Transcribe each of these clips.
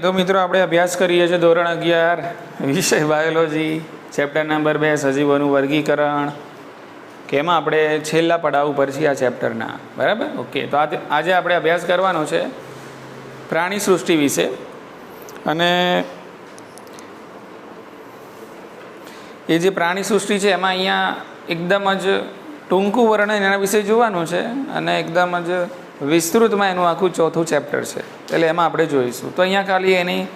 तो मित्रों આપણે અભ્યાસ કરીએ છીએ ધોરણ 11 વિષય બાયોલોજી ચેપ્ટર નંબર 2 સજીવોનું વર્ગીકરણ કે એમાં આપણે છેલ્લા પડાવ ઉપર છીએ આ ચેપ્ટરના બરાબર ઓકે તો આજે આપણે અભ્યાસ કરવાનો છે પ્રાણી સૃષ્ટિ વિશે અને એ જે પ્રાણી સૃષ્ટિ છે એમાં અહીંયા એકદમ જ ટૂંકું વર્ણન એના વિશે જોવાનું છે અને એકદમ જ વિસ્તૃતમાં એનું આખું ચોથું ચેપ્ટર છે એટલે એમાં આપણે જોઈશું તો અહીંયા ખાલી એની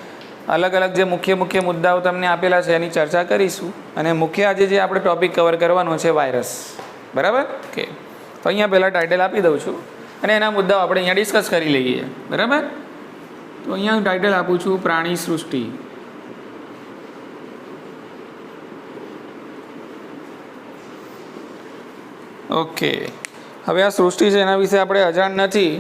અલગ અલગ જે મુખ્ય મુદ્દાઓ તમને આપેલા છે એની ચર્ચા કરીશું અને મુખ્ય આજે જે આપણે ટૉપિક કવર કરવાનો છે વાયરસ બરાબર ઓકે તો અહીંયા પહેલાં ટાઇટલ આપી દઉં છું અને એના મુદ્દાઓ આપણે અહીંયા ડિસ્કસ કરી લઈએ બરાબર તો અહીંયા હું ટાઇટલ આપું છું પ્રાણી સૃષ્ટિ ઓકે હવે આ સૃષ્ટિ છે એના વિશે આપણે અજાણ નથી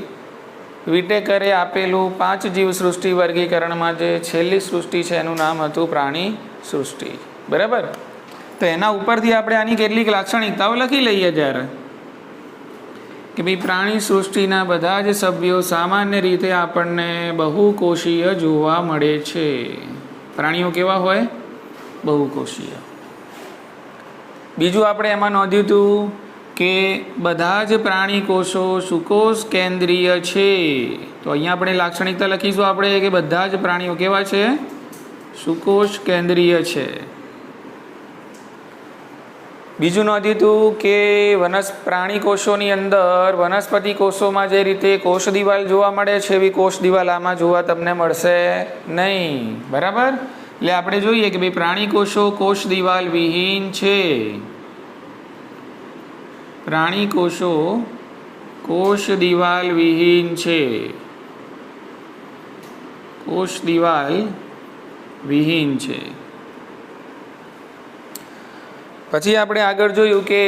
વિટેકરે આપેલું 5 જીવ સૃષ્ટિ વર્ગીકરણમાં જે છેલ્લી સૃષ્ટિ છે એનું નામ હતું પ્રાણી સૃષ્ટિ બરાબર તો એના ઉપરથી આપણે આની કેટલીક લાક્ષણિકતાઓ લખી લઈએ જ્યારે કે ભાઈ પ્રાણી સૃષ્ટિના બધા જ સભ્યો સામાન્ય રીતે આપણને બહુકોષીય જોવા મળે છે પ્રાણીઓ કેવા હોય બહુકોષીય બીજું આપણે એમાં નોંધ્યું હતું કે બધા જ પ્રાણી કોષો સુકોષ કેન્દ્રીય છે તો અહીંયા આપણે લાક્ષણિકતા લખીશું આપણે કે બધા જ પ્રાણીઓ કેવા છે સુકોષ કેન્દ્રીય છે બીજું નોંધ્યું હતું કે પ્રાણી કોષોની અંદર વનસ્પતિ કોષોમાં જે રીતે કોષ દિવાલ જોવા મળે છે એવી કોષ દિવાલ આમાં જોવા તમને મળશે નહીં બરાબર એટલે આપણે જોઈએ કે ભાઈ પ્રાણી કોષો કોષ દિવાલ વિહીન છે પ્રાણી કોષો કોષ દિવાલ વિહીન છે કોષ દિવાલ વિહીન છે પછી આપણે આગળ જોયું કે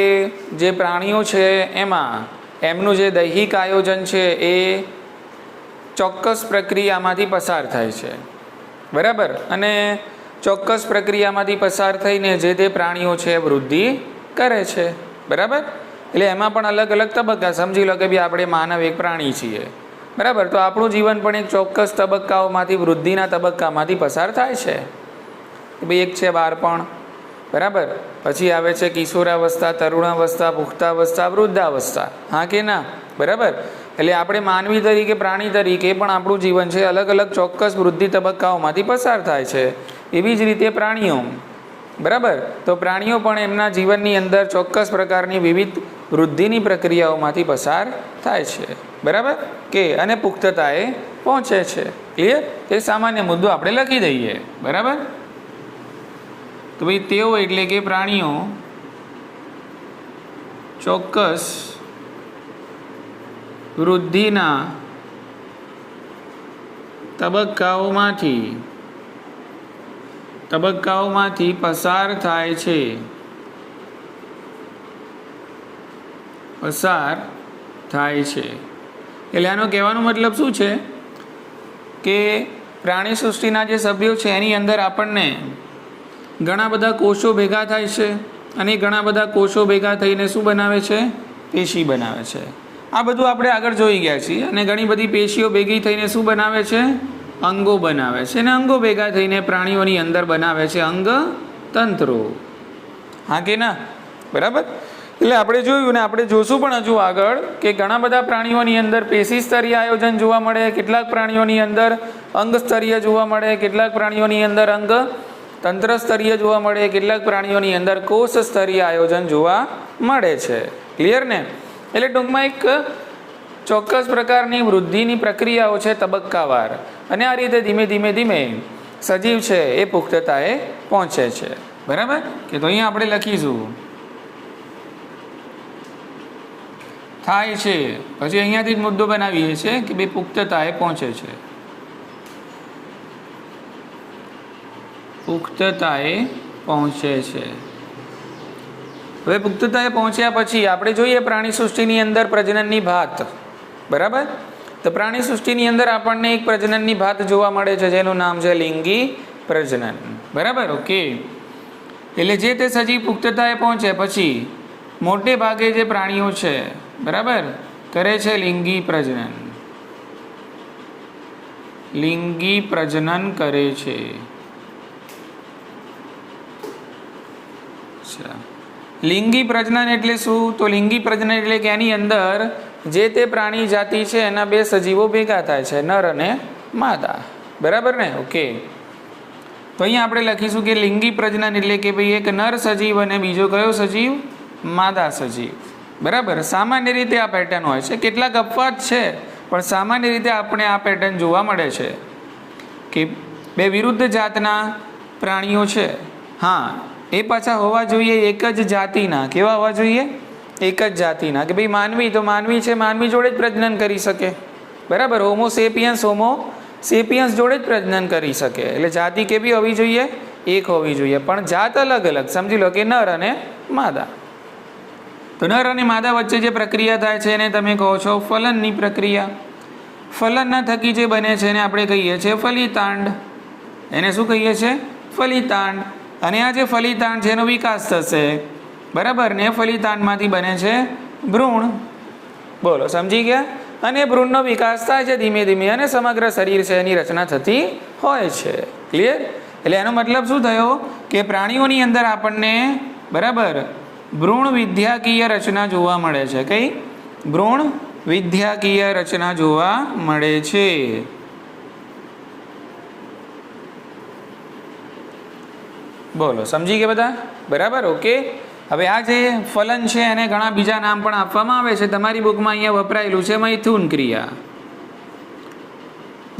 જે પ્રાણીઓ છે એમાં એમનું જે દૈહિક આયોજન છે એ ચોક્કસ પ્રક્રિયામાંથી પસાર થાય છે બરાબર અને ચોક્કસ પ્રક્રિયામાંથી પસાર થઈને જે તે પ્રાણીઓ છે વૃદ્ધિ કરે છે બરાબર એટલે એમાં પણ અલગ અલગ તબક્કા સમજી લો કે ભાઈ આપણે માનવ એક પ્રાણી છીએ બરાબર તો આપણું જીવન પણ એક ચોક્કસ તબક્કાઓમાંથી વૃદ્ધિના તબક્કામાંથી પસાર થાય છે ભાઈ એક છે બાળપણ બરાબર પછી આવે છે કિશોરાવસ્થા તરુણાવસ્થા પુખ્તાવસ્થા વૃદ્ધાવસ્થા હા કે ના બરાબર એટલે આપણે માનવી તરીકે પ્રાણી તરીકે પણ આપણું જીવન છે અલગ અલગ ચોક્કસ વૃદ્ધિ તબક્કાઓમાંથી પસાર થાય છે એવી જ રીતે પ્રાણીઓ બરાબર તો પ્રાણીઓ પણ એમના જીવનની અંદર ચોક્કસ પ્રકારની વિવિધ વૃદ્ધિની પ્રક્રિયાઓમાંથી પસાર થાય છે બરાબર કે અને પુખ્તતાએ પહોંચે છે ક્લિયર એ સામાન્ય મુદ્દો આપણે લખી દઈએ બરાબર તો ભાઈ તેઓ એટલે કે પ્રાણીઓ ચોક્કસ વૃદ્ધિના તબક્કાઓમાંથી પસાર થાય છે એટલે આનો કહેવાનો મતલબ શું છે કે પ્રાણી સૃષ્ટિના જે સભ્યો છે એની અંદર આપણને ઘણા બધા કોષો ભેગા થાય છે અને ઘણા બધા કોષો ભેગા થઈને શું બનાવે છે પેશી બનાવે છે આ બધું આપણે આગળ જોઈ ગયા છીએ અને ઘણી બધી પેશીઓ ભેગી થઈને શું બનાવે છે અંગો બનાવે છે અને અંગો ભેગા થઈને પ્રાણીઓની અંદર બનાવે છે અંગતંત્રો હા કે ના બરાબર એટલે આપણે જોયું ને આપણે જોશું પણ હજુ આગળ કે ઘણા બધા પ્રાણીઓની અંદર પેશી સ્તરીય આયોજન જોવા મળે કેટલાક પ્રાણીઓની અંદર અંગ સ્તરીય જોવા મળે કેટલાક પ્રાણીઓની અંદર અંગ તંત્ર સ્તરીય જોવા મળે કેટલાક પ્રાણીઓની અંદર કોષ સ્તરીય આયોજન જોવા મળે છે ક્લિયર ને એટલે ટૂંકમાં એક ચોક્કસ પ્રકારની વૃદ્ધિની પ્રક્રિયાઓ છે તબક્કાવાર અને આ રીતે ધીમે ધીમે સજીવ છે એ પુખ્તતાએ પહોંચે છે બરાબર કે તો અહીંયા આપણે લખીશું થાય છે પછી અહીંયાથી જ મુદ્દો બનાવીએ છીએ કે ભાઈ પુખ્તતાએ પહોંચે છે હવે પુખ્તતાએ પહોંચ્યા પછી આપણે જોઈએ પ્રાણી સૃષ્ટિની અંદર પ્રજનનની ભાત બરાબર તો પ્રાણી સૃષ્ટિની અંદર આપણને એક પ્રજનનની ભાત જોવા મળે છે જેનું નામ છે લિંગી પ્રજનન બરાબર ઓકે એટલે જે તે સજીવ પુખ્તતાએ પહોંચે પછી મોટે ભાગે જે પ્રાણીઓ છે બરાબર કરે છે લિંગી પ્રજનન લિંગી પ્રજનન કરે છે. લિંગી પ્રજનન એટલે શું? તો લિંગી પ્રજનન એટલે કે એની અંદર જે તે પ્રાણી જાતિ છે એના બે સજીવો ભેગા થાય છે, નર અને માદા. બરાબર ને? ઓકે. તો અહીંયા આપણે લખીશું કે લિંગી પ્રજનન એટલે કે ભાઈ એક નર સજીવ અને બીજો કયો સજીવ? માદા સજીવ. બરાબર. સામાન્ય રીતે આ પેટર્ન હોય છે, કેટલાક અપવાદ છે પણ સામાન્ય રીતે આપણે આ પેટર્ન જોવા મળે છે કે બે વિરુદ્ધ જાતના પ્રાણીઓ છે. હા, એ પાછા હોવા જોઈએ એક જ જાતિના. કેવા હોવા જોઈએ? એક જ જાતિના. કે ભાઈ માનવી તો માનવી છે, માનવી જોડે જ પ્રજનન કરી શકે. બરાબર. હોમો સેપિયન્સ જોડે જ પ્રજનન કરી શકે. એટલે જાતિ કેવી હોવી જોઈએ? એક હોવી જોઈએ, પણ જાત અલગ અલગ. સમજી લો કે નર અને માદા. તો નર અને માદા વચ્ચે જે પ્રક્રિયા થાય છે એને તમે કહો છો ફલનની પ્રક્રિયા. ફલનના થકી જે બને છે એને આપણે કહીએ છીએ ફલિતાંડ. એને શું કહીએ છીએ? ફલિતાંડ. અને આ જે ફલિતાંડ છે એનો વિકાસ થશે. બરાબર ને? ફલિતાંડમાંથી બને છે ભ્રૂણ. બોલો, સમજી ગયા? અને ભ્રૂણનો વિકાસ થાય છે ધીમે ધીમે અને સમગ્ર શરીર છે એની રચના થતી હોય છે. ક્લિયર? એટલે એનો મતલબ શું થયો કે પ્રાણીઓની અંદર આપણને બરાબર ભ્રૂણ વિદ્યાકીય રચના જોવા મળે છે. કઈ? ભ્રૂણ વિદ્યાકીય રચના જોવા મળે છે. બોલો, સમજી ગયા બધા? બરાબર. ઓકે. હવે આ જે ફલન છે એને ઘણા બીજા નામ પણ આપવામાં આવે છે. તમારી બુકમાં અહીંયા વપરાયેલું છે મૈથુન ક્રિયા,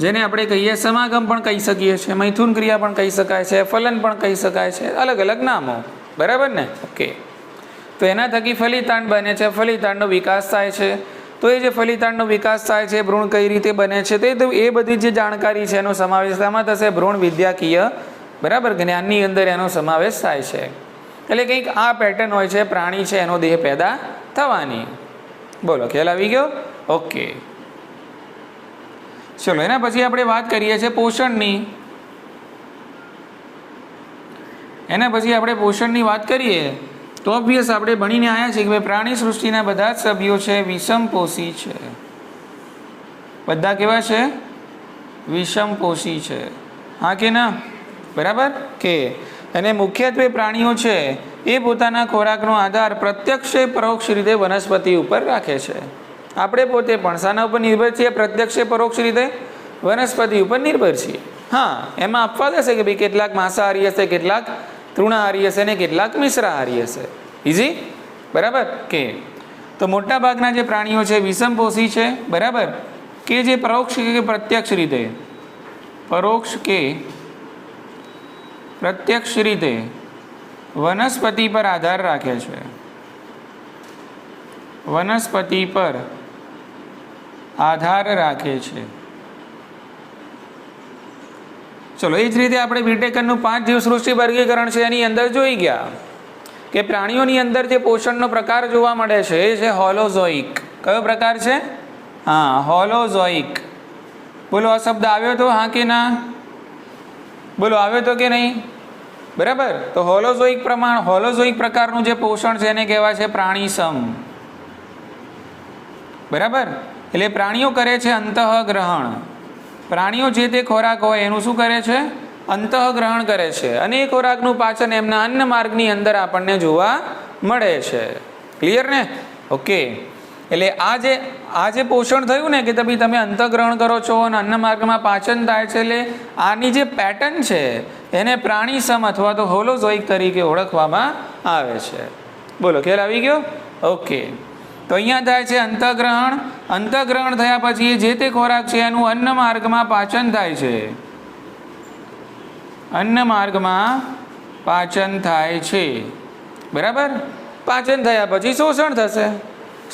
જેને આપણે કહીએ સમાગમ પણ કહી શકીએ છીએ, મૈથુન ક્રિયા પણ કહી શકાય છે, ફલન પણ કહી શકાય છે. અલગ અલગ નામો. બરાબર ને? ઓકે. તો એના થકી ફલિતાંડ બને છે, ફલિતાંડનો વિકાસ થાય છે. તો એ જે ફલિતાંડનો વિકાસ થાય છે, ભ્રૂણ કઈ રીતે બને છે, તો એ બધી જે જાણકારી છે એનો સમાવેશ આમાં થશે. ભ્રૂણ વિદ્યાકીય બરાબર જ્ઞાનની અંદર એનો સમાવેશ થાય છે. એટલે કંઈક આ પેટર્ન હોય છે, પ્રાણી છે એનો દેહ પેદા થવાની. બોલો, ખ્યાલ આવી ગયો? ઓકે. ચલો, એના પછી આપણે વાત કરીએ છીએ પોષણની. એના પછી આપણે પોષણની વાત કરીએ તો ઓબ્વિયસ આપણે ભણીને આવ્યા છીએ કે ભાઈ પ્રાણી સૃષ્ટિના બધા જ સભ્યો છે વિષમપોષી છે. બધા કેવા છે? વિષમપોષી છે. હા કે ના? બરાબર કે? અને મુખ્યત્વે પ્રાણીઓ છે એ પોતાના ખોરાકનો આધાર પ્રત્યક્ષ પરોક્ષ રીતે વનસ્પતિ ઉપર રાખે છે. આપણે પોતે પણ શાના ઉપર નિર્ભર છીએ? પ્રત્યક્ષ પરોક્ષ રીતે વનસ્પતિ ઉપર નિર્ભર છીએ. હા, એમાં અપવાદ હશે કે ભાઈ કેટલાક માંસાહારી હશે, કેટલાક તૃણાહારી હશે ને કેટલાક મિશ્રાહારી હશે. ઇઝી? બરાબર કે? તો મોટા ભાગના જે પ્રાણીઓ છે વિષમપોષી છે. બરાબર કે? જે પરોક્ષ કે પ્રત્યક્ષ રીતે, પરોક્ષ કે પ્રત્યક્ષ રીતે વનસ્પતિ પર આધાર રાખે છે. વનસ્પતિ પર આધાર રાખે છે. ચલો, એ જ રીતે આપણે બીટેકનનું 5 જીવસૃષ્ટિ વર્ગીકરણ છે એની અંદર જોઈ ગયા કે પ્રાણીઓની અંદર જે પોષણનો પ્રકાર જોવા મળે છે એ છે હોલોઝોઇક. કયો પ્રકાર છે? હા, હોલોઝોઇક. બોલો, આ શબ્દ આવ્યો તો? હા કે ના? બોલો, આવ્યો તો કે નહીં? બરાબર. તો હોલોઝોઇક પ્રકારનું જે પોષણ છે એને કહેવાય છે પ્રાણીસમ. બરાબર. એટલે પ્રાણીઓ કરે છે અંતઃગ્રહણ. પ્રાણીઓ જે તે ખોરાક હોય એનું શું કરે છે? અંતઃગ્રહણ કરે છે. અને એ ખોરાકનું પાચન એમના અન્ન માર્ગની અંદર આપણને જોવા મળે છે. ક્લિયર ને? ઓકે. એટલે આ જે પોષણ થયું ને કે તમે અંતઃગ્રહણ કરો છો અને અન્ન માર્ગમાં પાચન થાય છે, એટલે આની જે પેટર્ન છે એને પ્રાણીસમ અથવા તો હોલોઝોઇક તરીકે ઓળખવામાં આવે છે. બોલો, ખ્યાલ આવી ગયો? ઓકે. તો અહીંયા થાય છે અંતઃગ્રહણ. અંતઃગ્રહણ થયા પછી જે તે ખોરાક છે એનું અન્ન માર્ગમાં પાચન થાય છે. અન્ન માર્ગમાં પાચન થાય છે. બરાબર. પાચન થયા પછી શોષણ થશે.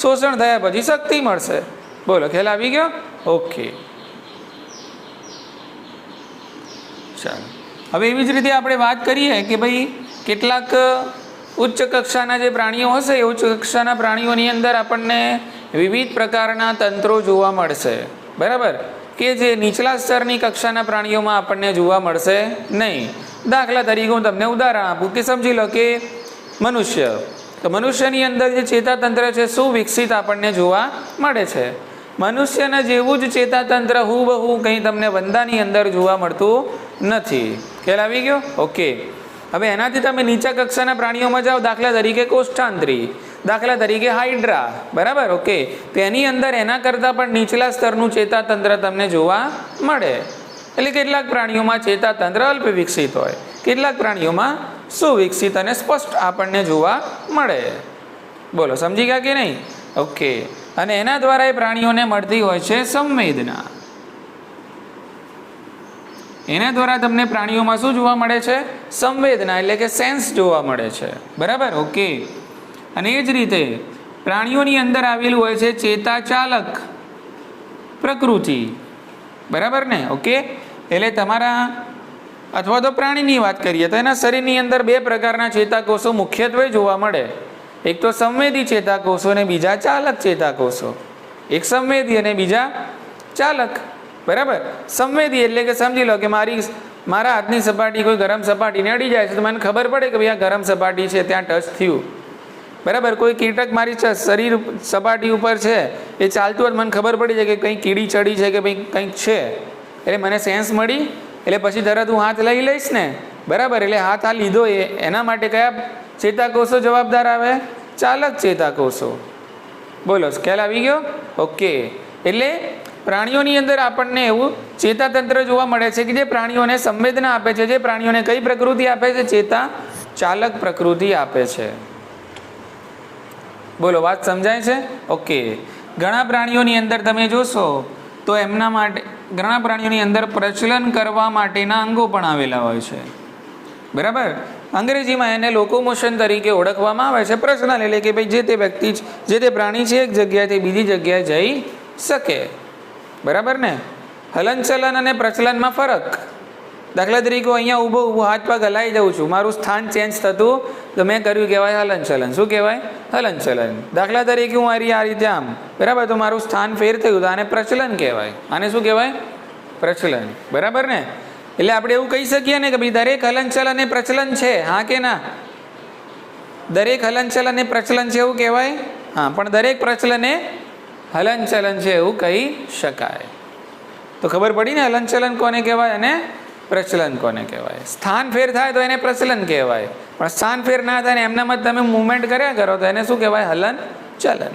શોષણ થયા પછી શક્તિ મળશે. બોલો, ખ્યાલ આવી ગયો? ઓકે. ચાલો, હવે એવી જ રીતે આપણે વાત કરીએ કે ભાઈ કેટલાક ઉચ્ચ કક્ષાના જે પ્રાણીઓ હશે એ ઉચ્ચ કક્ષાના પ્રાણીઓની અંદર આપણને વિવિધ પ્રકારના તંત્રો જોવા મળશે. બરાબર કે જે નીચલા સ્તરની કક્ષાના પ્રાણીઓમાં આપણને જોવા મળશે નહીં. દાખલા તરીકે હું તમને ઉદાહરણ આપું કે સમજી લો કે મનુષ્ય. તો મનુષ્યની અંદર જે ચેતાતંત્ર છે સુવિકસિત આપણને જોવા મળે છે. મનુષ્યના જેવું જ ચેતાતંત્ર હુબહુ કંઈ તમને વંદાની અંદર જોવા મળતું નથી. ખ્યાલ આવી ગયો? ઓકે. હવે એનાથી તમે નીચા કક્ષાના પ્રાણીઓમાં જાઓ, દાખલા તરીકે કોષ્ઠાંત્રી, દાખલા તરીકે હાઇડ્રા, બરાબર? ઓકે. તેની અંદર એના કરતાં પણ નીચલા સ્તરનું ચેતાતંત્ર તમને જોવા મળે. એટલે કેટલાક પ્રાણીઓમાં ચેતાતંત્ર અલ્પ વિકસિત હોય, કેટલાક પ્રાણીઓમાં સુવિકસિત અને સ્પષ્ટ આપણને જોવા મળે. બોલો, સમજી ગયા કે નહીં? ઓકે. અને એના દ્વારા એ પ્રાણીઓને મળતી હોય છે સંવેદના. એના દ્વારા તમને પ્રાણીઓમાં શું જોવા મળે છે? સંવેદના, એટલે કે સેન્સ જોવા મળે છે, બરાબર? ઓકે. અને એ જ રીતે પ્રાણીઓની અંદર આવેલું હોય છે ચેતાચાલક પ્રકૃતિ, બરાબર ને? ઓકે. એટલે તમારા અથવા તો પ્રાણીની વાત કરીએ તો એના શરીરની અંદર બે પ્રકારના ચેતાકોષો મુખ્યત્વે જોવા મળે. એક તો સંવેદી ચેતાકોષો અને બીજા ચાલક ચેતાકોષો. એક સંવેદી અને બીજા ચાલક, બરાબર? સંવેદી એટલે કે સમજી લો કે મારા હાથની સપાટી કોઈ ગરમ સપાટીને અડી જાય છે તો મને ખબર પડે કે ભાઈ આ ગરમ સપાટી છે, ત્યાં ટચ થયું, બરાબર? કોઈ કીટક મારી શરીર સપાટી ઉપર છે, એ ચાલતું હોય મને ખબર પડી જાય કે કંઈ કીડી ચડી છે કે ભાઈ કંઈક છે, એટલે મને સેન્સ મળી, એટલે પછી તરત હું હાથ લઈ લઈશ ને, બરાબર? એટલે હાથ આ લીધો, એના માટે કયા ચેતાકોષો જવાબદાર આવે? ચાલક ચેતાકોષો. બોલો, ખ્યાલ આવી ગયો? ઓકે. એટલે પ્રાણીઓની અંદર આપણને એવું ચેતાતંત્ર જોવા મળે છે કે જે પ્રાણીઓને સંવેદના આપે છે, જે પ્રાણીઓને કઈ પ્રકૃતિ આપે છે? ચેતા ચાલક પ્રકૃતિ આપે છે. બોલો, વાત સમજાય છે? ઓકે. ઘણા પ્રાણીઓની અંદર તમે જોશો તો એમના માટે ઘણા પ્રાણીઓની અંદર પ્રચલન કરવા માટેના અંગો પણ આવેલા હોય છે, બરાબર? અંગ્રેજીમાં એને લોકોમોશન તરીકે ઓળખવામાં આવે છે. પ્રચલન એટલે કે ભાઈ જે તે વ્યક્તિ, જે તે પ્રાણી છે એક જગ્યાએથી બીજી જગ્યાએ જઈ શકે, બરાબર ને? હલનચલન અને પ્રચલનમાં ફરક. દાખલા તરીકે અહીંયા ઊભો હાથ પગ હલાઈ જાઉં છું, મારું સ્થાન ચેન્જ થતું તો મેં કર્યું, કહેવાય હલનચલન. શું કહેવાય? હલનચલન. દાખલા તરીકે હું આ રીતે આમ, બરાબર, તો મારું સ્થાન ફેર થયું તો આને પ્રચલન કહેવાય. આને શું કહેવાય? પ્રચલન, બરાબર ને? એટલે આપણે એવું કહી શકીએ ને કે ભાઈ દરેક હલનચલન એ પ્રચલન છે, હા કે ના? દરેક હલનચલન એ પ્રચલન છે એવું કહેવાય? હા. પણ દરેક પ્રચલન એ હલનચલન છે એવું કહી શકાય. તો ખબર પડી ને હલનચલન કોને કહેવાય અને પ્રચલન કોને કહેવાય? સ્થાન ફેર થાય તો એને પ્રચલન કહેવાય, પણ સ્થાન ફેર ના થાય ને એમનામાં તમે મુવમેન્ટ કર્યા કરો તો એને શું કહેવાય? હલનચલન.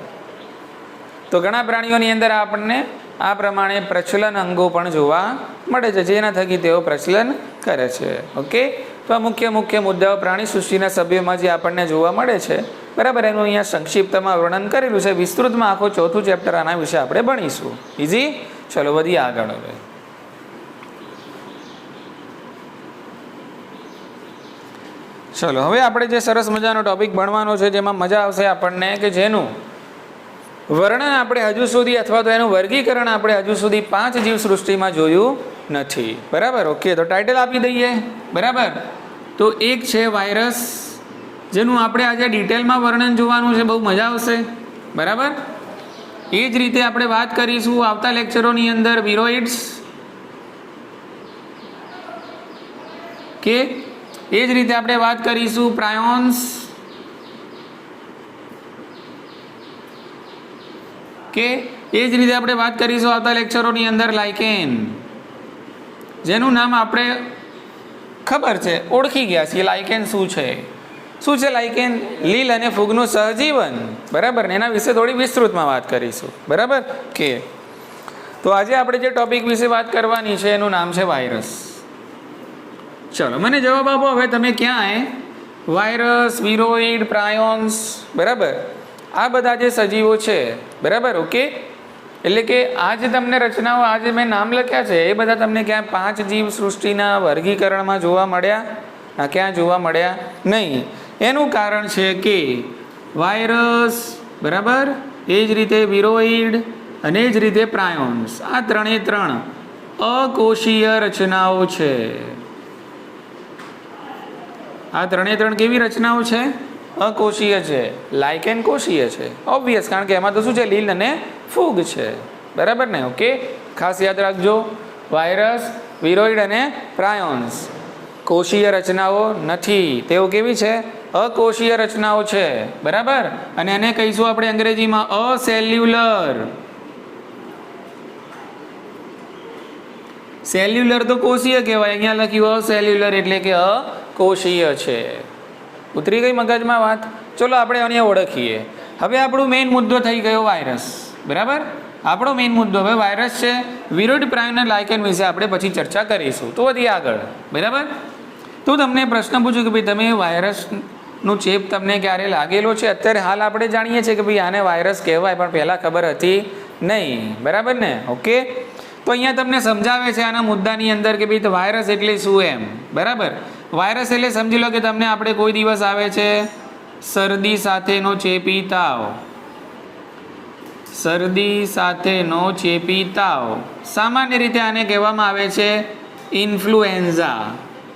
તો ઘણા પ્રાણીઓની અંદર આપણને આ પ્રમાણે પ્રચલન અંગો પણ જોવા મળે છે, જેના થકી તેઓ પ્રચલન કરે છે. ઓકે. તો આ મુખ્ય મુદ્દાઓ પ્રાણી સૃષ્ટિના સભ્યોમાં જે આપણને જોવા મળે છે, બરાબર, એનું અહીંયા સંક્ષિપ્તમાં વર્ણન કરેલું છે. વિસ્તૃતમાં આખો ચોથું ચેપ્ટર આના વિશે આપણે ભણીશું. ઇઝી. ચલો વધીએ આગળ. હવે ચલો, હવે આપણે જે સરસ મજાનો ટોપિક ભણવાનો છે, જેમાં મજા આવશે આપણને, કે જેનું વર્ણન આપણે હજુ સુધી અથવા તો એનું વર્ગીકરણ આપણે હજુ સુધી 5 જીવ સૃષ્ટિમાં જોયું નથી, બરાબર? ઓકે. તો ટાઇટલ આપી દઈએ, બરાબર? તો એક છે વાયરસ, જેનું આપણે આજે ડિટેલમાં વર્ણન જોવાનું છે, બહુ મજા આવશે, બરાબર? એ જ રીતે આપણે વાત કરીશું આવતા લેક્ચરોની અંદર વિરોઇડ્સ, કે એ જ રીતે આપણે વાત કરીશું પ્રાયોન્સ, કે એ જ રીતે આપણે વાત કરીશું આવતા લેક્ચરોની અંદર લાઇકેન, જેનું નામ આપણે ખબર છે, ઓળખી ગયા છીએ. લાઇકેન શું છે? શું છે લાઇકેન? લીલ અને ફૂગનું સહજીવન, બરાબર ને? એના વિશે થોડી વિસ્તૃતમાં વાત કરીશું, બરાબર? કે તો આજે આપણે જે ટોપિક વિશે વાત કરવાની છે એનું નામ છે વાયરસ. ચલો, મને જવાબ આપો હવે તમે ક્યાં વાયરસ, વિરોઇડ, પ્રાયોન્સ, બરાબર, આ બધા જે સજીવો છે, બરાબર? ઓકે. એટલે કે આ જે તમને રચનાઓ આજે મેં નામ લખ્યા છે એ બધા તમને ક્યાં 5 જીવ સૃષ્ટિના વર્ગીકરણમાં જોવા મળ્યા? ક્યાં જોવા મળ્યા નહીં. એનું કારણ છે કે વાયરસ, બરાબર, એ જ રીતે વિરોઇડ અને એ જ રીતે પ્રાયોન્સ, આ ત્રણે ત્રણ અકોષીય રચનાઓ છે. આ ત્રણે ત્રણ કેવી રચનાઓ છે? અકોષીય છે. લાઇકેન કોષીય છે, ઓબ્વિયસ, કારણ કે એમાં તો શું છે? લીલ અને ફૂગ છે, બરાબર ને? ઓકે. ખાસ યાદ રાખજો, વાયરસ, વિરોઇડ અને પ્રાયોન્સ કોષીય રચનાઓ નથી, તેઓ કેવી છે? અકોષીય રચનાઓ છે, બરાબર? અને એને કહીશું આપણે અંગ્રેજીમાં અસેલ્યુલર. સેલ્યુલર તો કોષીય કહેવાય, અહીંયા લખ્યું અસેલ્યુલર એટલે કે અકોષીય છે. ઉતરી ગઈ મગજમાં વાત? ચલો આપણે આને ઓળખીએ. હવે આપણો મેઇન મુદ્દો થઈ ગયો વાયરસ. બરાબર, આપણો મેઇન મુદ્દો હવે વાયરસ છે. વિરોધ પ્રાણીના લાયકન વિશે આપણે પછી ચર્ચા કરીશું. તો વધી આગળ. બરાબર, તો તમને પ્રશ્ન પૂછ્યું કે ભાઈ તમે વાયરસનું ચેપ તમને ક્યારે લાગેલો છે? અત્યારે હાલ આપણે જાણીએ છીએ કે ભાઈ આને વાયરસ કહેવાય, પણ પહેલાં ખબર હતી નહીં. બરાબર ને? ઓકે, તો અહીંયા તમને સમજાવે છે આના મુદ્દાની અંદર કે ભાઈ વાયરસ એટલે શું એમ. બરાબર, વાયરસ એટલે સમજી લો કે તમને આપણે કોઈ દિવસ આવે છે શરદી સાથેનો ચેપી તાવ. શરદી સાથેનો ચેપી તાવ, સામાન્ય રીતે આને કહેવામાં આવે છે ઇન્ફ્લુએન્ઝા.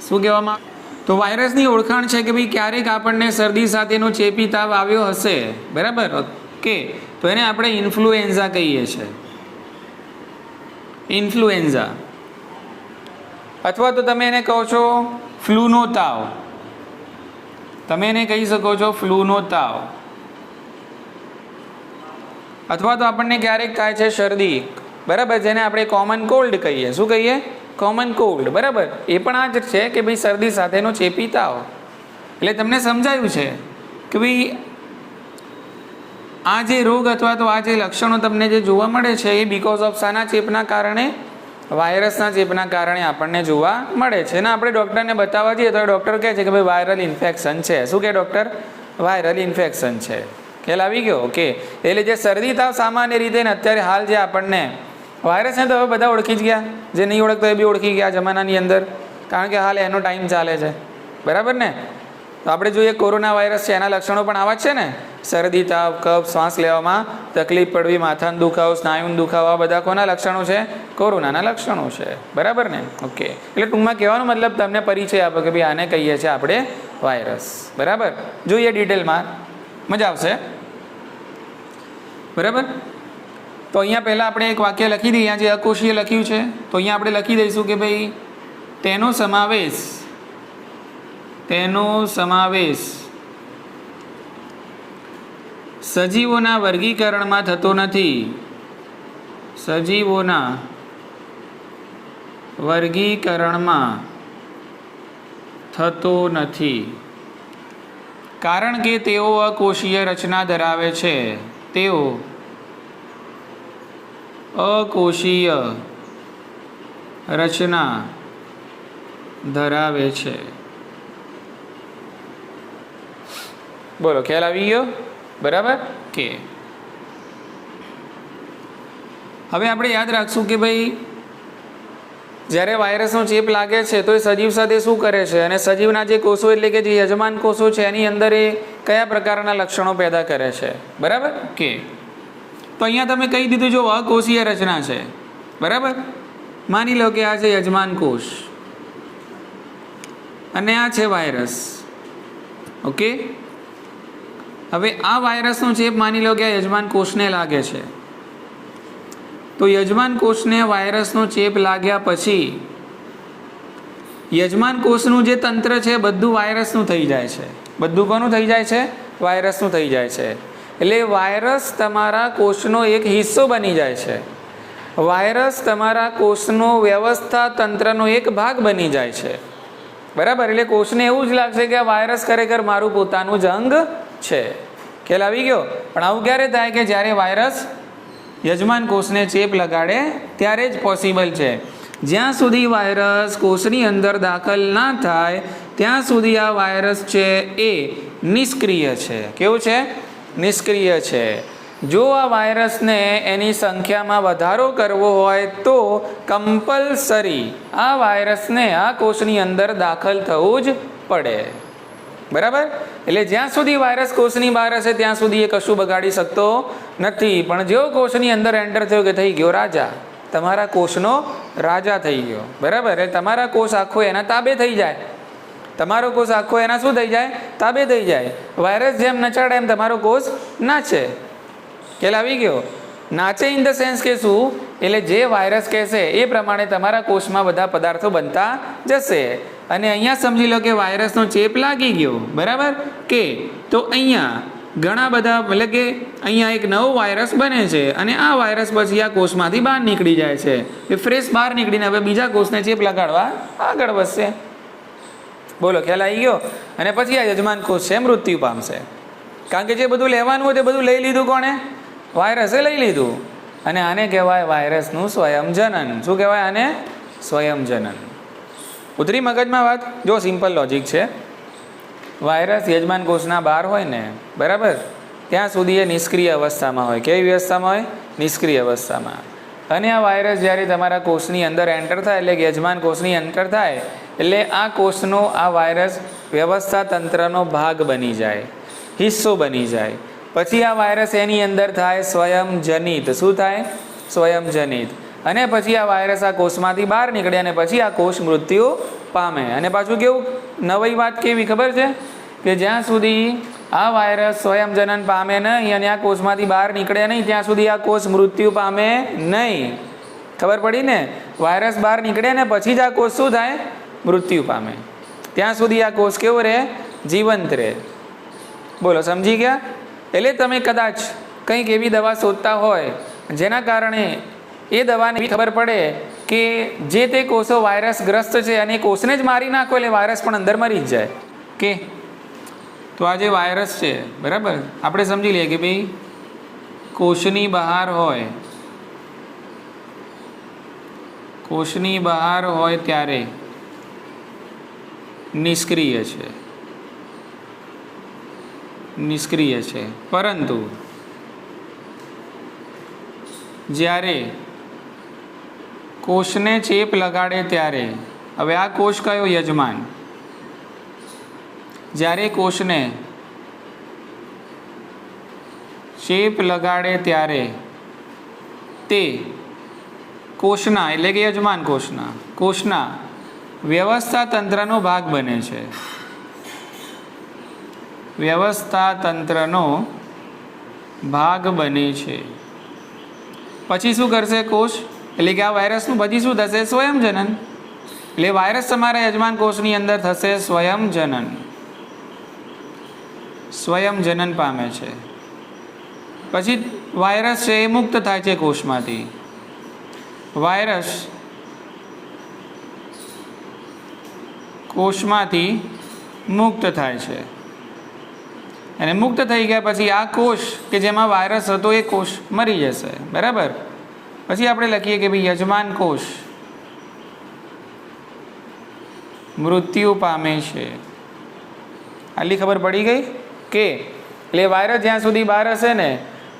શું કહેવામાં? તો વાયરસની ઓળખાણ છે કે ભાઈ ક્યારેક આપણને શરદી સાથેનો ચેપી તાવ આવ્યો હશે. બરાબર, ઓકે, તો એને આપણે ઇન્ફ્લુએન્ઝા કહીએ છીએ. ઇન્ફ્લુએન્ઝા, અથવા તો તમે એને કહો છો ફ્લૂનો તાવ. તમે એને કહી શકો છો ફ્લૂનો તાવ. અથવા તો આપણને ક્યારેક થાય છે શરદી. બરાબર, જેને આપણે કોમન કોલ્ડ કહીએ. શું કહીએ? Common cold. બરાબર, એ પણ આ જ છે કે ભાઈ શરદી સાથેનો ચેપી તાવ. એટલે તમને સમજાયું છે કે ભાઈ આ જે રોગ અથવા તો આ જે લક્ષણો તમને જે જોવા મળે છે એ બીકોઝ ઓફ શાના ચેપના કારણે? વાયરસના ચેપના કારણે આપણને જોવા મળે છે. ને આપણે ડૉક્ટરને બતાવવા જઈએ તો ડૉક્ટર કહે છે કે ભાઈ વાયરલ ઇન્ફેક્શન છે. શું કહે ડૉક્ટર? વાયરલ ઇન્ફેક્શન છે. ખ્યાલ આવી ગયો? ઓકે, એટલે જે શરદી તાવ સામાન્ય રીતે ને અત્યારે હાલ જે આપણને વાયરસને તો હવે બધા ઓળખી જ ગયા, જે નહીં ઓળખતો એ બી ઓળખી ગયા જમાનાની અંદર, કારણ કે હાલ એનો ટાઈમ ચાલે છે. બરાબર ને? તો આપણે જોઈએ કોરોના વાયરસ છે, એના લક્ષણો પણ આવા જ છે ને, શરદી તાવ, કફ, શ્વાસ લેવામાં તકલીફ પડવી, માથાનો દુખાવો, સ્નાયુનો દુખાવો, આ બધા કોના લક્ષણો છે? કોરોનાના લક્ષણો છે. બરાબર ને? ઓકે, એટલે ટૂંકમાં કહેવાનો મતલબ તમને પરિચય આપો કે ભાઈ આને કહીએ છીએ આપણે વાયરસ. બરાબર, જોઈએ ડિટેલમાં, મજા આવશે. બરાબર, તો અહીંયા પહેલાં આપણે એક વાક્ય લખી દઈએ. અહીંયા જે અકોષીય લખ્યું છે તો અહીંયા આપણે લખી દઈશું કે ભાઈ તેનો સમાવેશ સજીવોના વર્ગીકરણમાં થતો નથી. સજીવોના વર્ગીકરણમાં થતો નથી કારણ કે તેઓ અકોષીય રચના ધરાવે છે. તેઓ અકોષીય રચના ધરાવે છે. બોલો, ખ્યાલ આવી ગયો? બરાબર કે હવે આપણે યાદ રાખશું કે ભાઈ જ્યારે વાયરસનો ચેપ લાગે છે તો એ સજીવ સાથે શું કરે છે, અને સજીવના જે કોષો એટલે કે જે યજમાન કોષો છે એની અંદર એ કયા પ્રકારના લક્ષણો પેદા કરે છે. બરાબર કે તો અહીંયા તમે કહી દીધું જો અકોષીય રચના છે. બરાબર, માની લો કે આ છે યજમાન કોષ અને આ છે વાયરસ. ઓકે, હવે આ વાયરસનો ચેપ માની લો કે આ યજમાન કોષને લાગે છે. તો યજમાન કોષને વાયરસનો ચેપ લાગ્યા પછી યજમાન કોષનું જે તંત્ર છે બધું વાયરસનું થઈ જાય છે. બધું કોનું થઈ જાય છે? વાયરસનું થઈ જાય છે. એટલે વાયરસ તમારા કોષનો એક હિસ્સો બની જાય છે. વાયરસ તમારા કોષનો વ્યવસ્થા તંત્રનો એક ભાગ બની જાય છે. બરાબર, એટલે કોષને એવું જ લાગશે કે આ વાયરસ ખરેખર મારું પોતાનું જ અંગ છે. ખ્યાલ આવી ગયો? પણ આવું ક્યારે થાય કે જ્યારે વાયરસ યજમાન કોષને ચેપ લગાડે ત્યારે જ પોસિબલ છે. જ્યાં સુધી વાયરસ કોષની અંદર દાખલ ના થાય ત્યાં સુધી આ વાયરસ છે એ નિષ્ક્રિય છે. કેવું છે? નિષ્ક્રિય છે. જો આ વાયરસને એની સંખ્યામાં વધારો કરવો હોય તો કમ્પલસરી આ વાયરસને આ કોષની અંદર દાખલ થવું જ પડે. બરાબર, એટલે જ્યાં સુધી વાયરસ કોષની બહાર હશે ત્યાં સુધી એ કશું બગાડી શકતો નથી. પણ જેવો કોષની અંદર એન્ટર થયો કે થઈ ગયો રાજા, તમારા કોષનો રાજા થઈ ગયો. બરાબર, એટલે તમારા કોષ આખો એના તાબે થઈ જાય. તમારો કોષ આખો એના શું થઈ જાય? તાબે થઈ જાય. વાયરસ જેમ નચાડે એમ તમારો કોષ નાચે. ખ્યાલ આવી ગયો? નાચે ઇન ધ સેન્સ કે શું? એટલે જે વાયરસ કહેશે એ પ્રમાણે તમારા કોષમાં બધા પદાર્થો બનતા જશે. અને અહીંયા સમજી લો કે વાયરસનો ચેપ લાગી ગયો. બરાબર કે તો અહીંયા ઘણા બધા એટલે કે અહીંયા એક નવો વાયરસ બને છે અને આ વાયરસ પછી આ કોષમાંથી બહાર નીકળી જાય છે. એ ફ્રેશ બહાર નીકળીને હવે બીજા કોષને ચેપ લગાડવા આગળ વધશે. બોલો ખ્યાલ આવી ગયો? અને પછી આ યજમાન કોષ છે મૃત્યુ પામશે, કારણ કે જે બધું લેવાનું હોય તે બધું લઈ લીધું. કોણે? વાયરસે લઈ લીધું. અને આને કહેવાય વાયરસનું સ્વયંજનન. શું કહેવાય આને? સ્વયંજનન. ઉતરી મગજમાં વાત? જો સિમ્પલ લોજિક છે. વાયરસ યજમાન કોષના બહાર હોય ને, બરાબર, ત્યાં સુધી એ નિષ્ક્રિય અવસ્થામાં હોય. કેવી અવસ્થામાં હોય? નિષ્ક્રિય અવસ્થામાં. અને આ વાયરસ જ્યારે તમારા કોષની અંદર એન્ટર થાય, એટલે કે યજમાન કોષની એન્ટર થાય, એટલે આ કોષનો આ વાયરસ વ્યવસ્થા તંત્રનો ભાગ બની જાય, હિસ્સો બની જાય. પછી આ વાયરસ એની અંદર થાય સ્વયંજનિત. શું થાય? સ્વયંજનિત. અને પછી આ વાયરસ આ કોષમાંથી બહાર નીકળે અને પછી આ કોષ મૃત્યુ પામે. અને પાછું કેવું નવી વાત કેવી ખબર છે? કે જ્યાં સુધી આ વાયરસ સ્વયંજનન પામે નહીં અને આ કોષમાંથી બહાર નીકળે નહીં, ત્યાં સુધી આ કોષ મૃત્યુ પામે નહીં. ખબર પડી ને? વાયરસ બહાર નીકળે ને પછી જ આ કોષ શું થાય? મૃત્યુ પામે. ત્યાં સુધી આ કોષ કેવો રહે? જીવંત રહે. બોલો, સમજી ગયા? એટલે તમે કદાચ કંઈક એવી દવા શોધતા હોય જેના કારણે એ દવાને એવી ખબર પડે કે જે તે કોષો વાયરસગ્રસ્ત છે અને એ કોષને જ મારી નાખો એટલે વાયરસ પણ અંદર મરી જ જાય. કે તો આ જે વાયરસ છે, બરાબર, આપણે સમજી લઈએ કે ભાઈ કોષની બહાર હોય, કોષની બહાર હોય ત્યારે નિષ્ક્રિય છે, નિષ્ક્રિય છે. પરંતુ જ્યારે કોષને ચેપ લગાડે ત્યારે, હવે આ કોષ કયો? યજમાન. જ્યારે કોષને ચેપ લગાડે ત્યારે તે કોષના એટલે કે યજમાન કોષના વ્યવસ્થા તંત્રનો ભાગ બને છે. વ્યવસ્થા તંત્રનો ભાગ બને છે. પછી શું કરશે કોષ? એટલે કે આ વાયરસનું પછી શું થશે? સ્વયંજનન. એટલે વાયરસ તમારા યજમાન કોષની અંદર થશે સ્વયંજનન. સ્વયંજનન પામે છે. પછી વાયરસ છે એ મુક્ત થાય છે કોષમાંથી. વાયરસ કોષમાંથી મુક્ત થાય છે અને મુક્ત થઈ ગયા પછી આ કોષ કે જેમાં વાયરસ હતો એ કોષ મરી જશે. બરાબર. પછી આપણે લખીએ કે ભાઈ યજમાન કોષ મૃત્યુ પામે છે. આટલી ખબર પડી ગઈ? કે એટલે વાયરસ જ્યાં સુધી બહાર હશે ને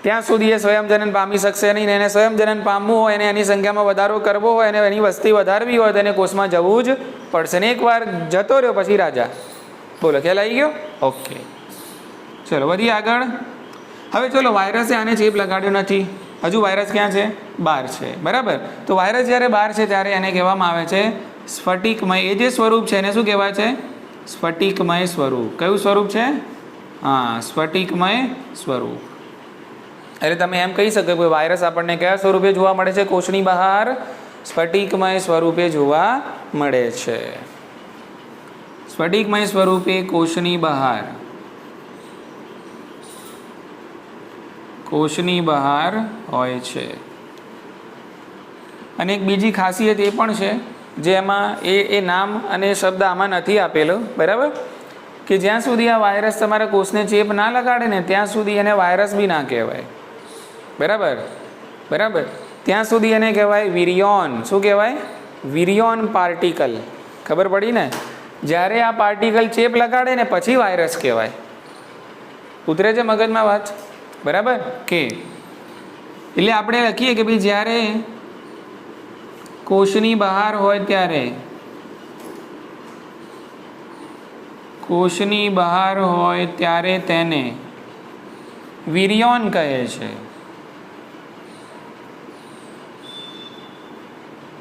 ત્યાં સુધી એ સ્વયંજનન પામી શકશે નહીં. એને સ્વયંજનન પામવું હોય અને એની સંખ્યામાં વધારો કરવો હોય અને એની વસ્તી વધારવી હોય તો એને કોષમાં જવું જ પડશે. ને એકવાર જતો રહ્યો પછી રાજા. બોલો, ખ્યાલ આવી ગયો? ઓકે, ચલો વધીએ આગળ. હવે ચલો, વાયરસે આને ચેપ લગાડ્યો નથી, હજુ વાયરસ ક્યાં છે? બહાર છે. બરાબર. તો વાયરસ જ્યારે બહાર છે ત્યારે એને કહેવામાં આવે છે સ્ફટિકમય. એ જે સ્વરૂપ છે એને શું કહેવાય છે? સ્ફટિકમય સ્વરૂપ. કયું સ્વરૂપ છે? હા, સ્ફટિકમય સ્વરૂપ. એટલે તમે એમ કહી શકો કે વાયરસ આપણને કયા સ્વરૂપે જોવા મળે છે? કોષની બહાર સ્ફટિકમય સ્વરૂપે જોવા મળે છે. સ્ફટિકમય સ્વરૂપે કોષની બહાર, કોષની બહાર હોય છે. અને એક બીજી ખાસિયત એ પણ છે જેમાં એ નામ અને શબ્દ આમાં નથી આપેલો. બરાબર. કે જ્યાં સુધી આ વાયરસ તમારા કોષને ચેપ ના લગાડે ને ત્યાં સુધી એને વાયરસ બી ના કહેવાય. બરાબર. બરાબર. ત્યાં સુધી એને કહેવાય વિરિયોન. શું કહેવાય? વિરિયોન પાર્ટિકલ. ખબર પડી ને? જ્યારે આ પાર્ટિકલ ચેપ લગાડે ને પછી વાયરસ કહેવાય. ઉતરે છે મગજમાં વાત? બરાબર. કે એટલે આપણે લખીએ કે ભાઈ જ્યારે કોષની બહાર હોય ત્યારે, કોષની બહાર હોય ત્યારે તેને વિરિયોન કહે છે.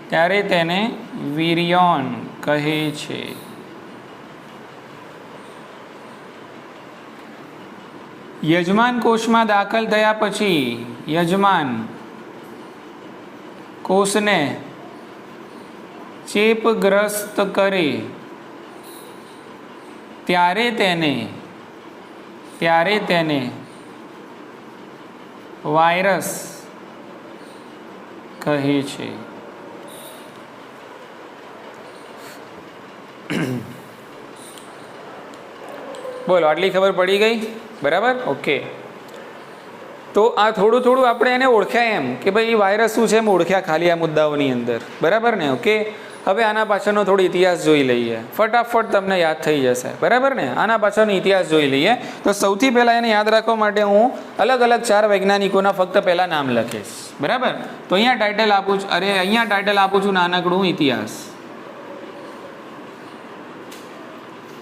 ત્યારે તેને વિરિયોન કહે છે. યજમાન કોષમાં દાખલ થયા પછી યજમાન કોષને ચેપગ્રસ્ત કરે ત્યારે તેને વાયરસ કહે છે. બોલો, આટલી ખબર પડી ગઈ? બરાબર, ઓકે. તો આ થોડું થોડું આપણે એને ઓળખ્યા એમ કે ભાઈ વાયરસ શું છે એમ ઓળખ્યા ખાલી આ મુદ્દાઓની અંદર. બરાબર ને? ઓકે. હવે આના પાછળનો થોડો ઇતિહાસ જોઈ લઈએ. ફટાફટ તમને યાદ થઈ જશે. બરાબર ને? આના પાછળનો ઇતિહાસ જોઈ લઈએ. તો સૌથી પહેલાં એને યાદ રાખવા માટે હું અલગ અલગ 4 વૈજ્ઞાનિકોના ફક્ત પહેલાં નામ લખીશ. બરાબર? તો અહીંયા ટાઇટલ આપું છું, અહીંયા ટાઇટલ આપું છું નાનકડું ઇતિહાસ.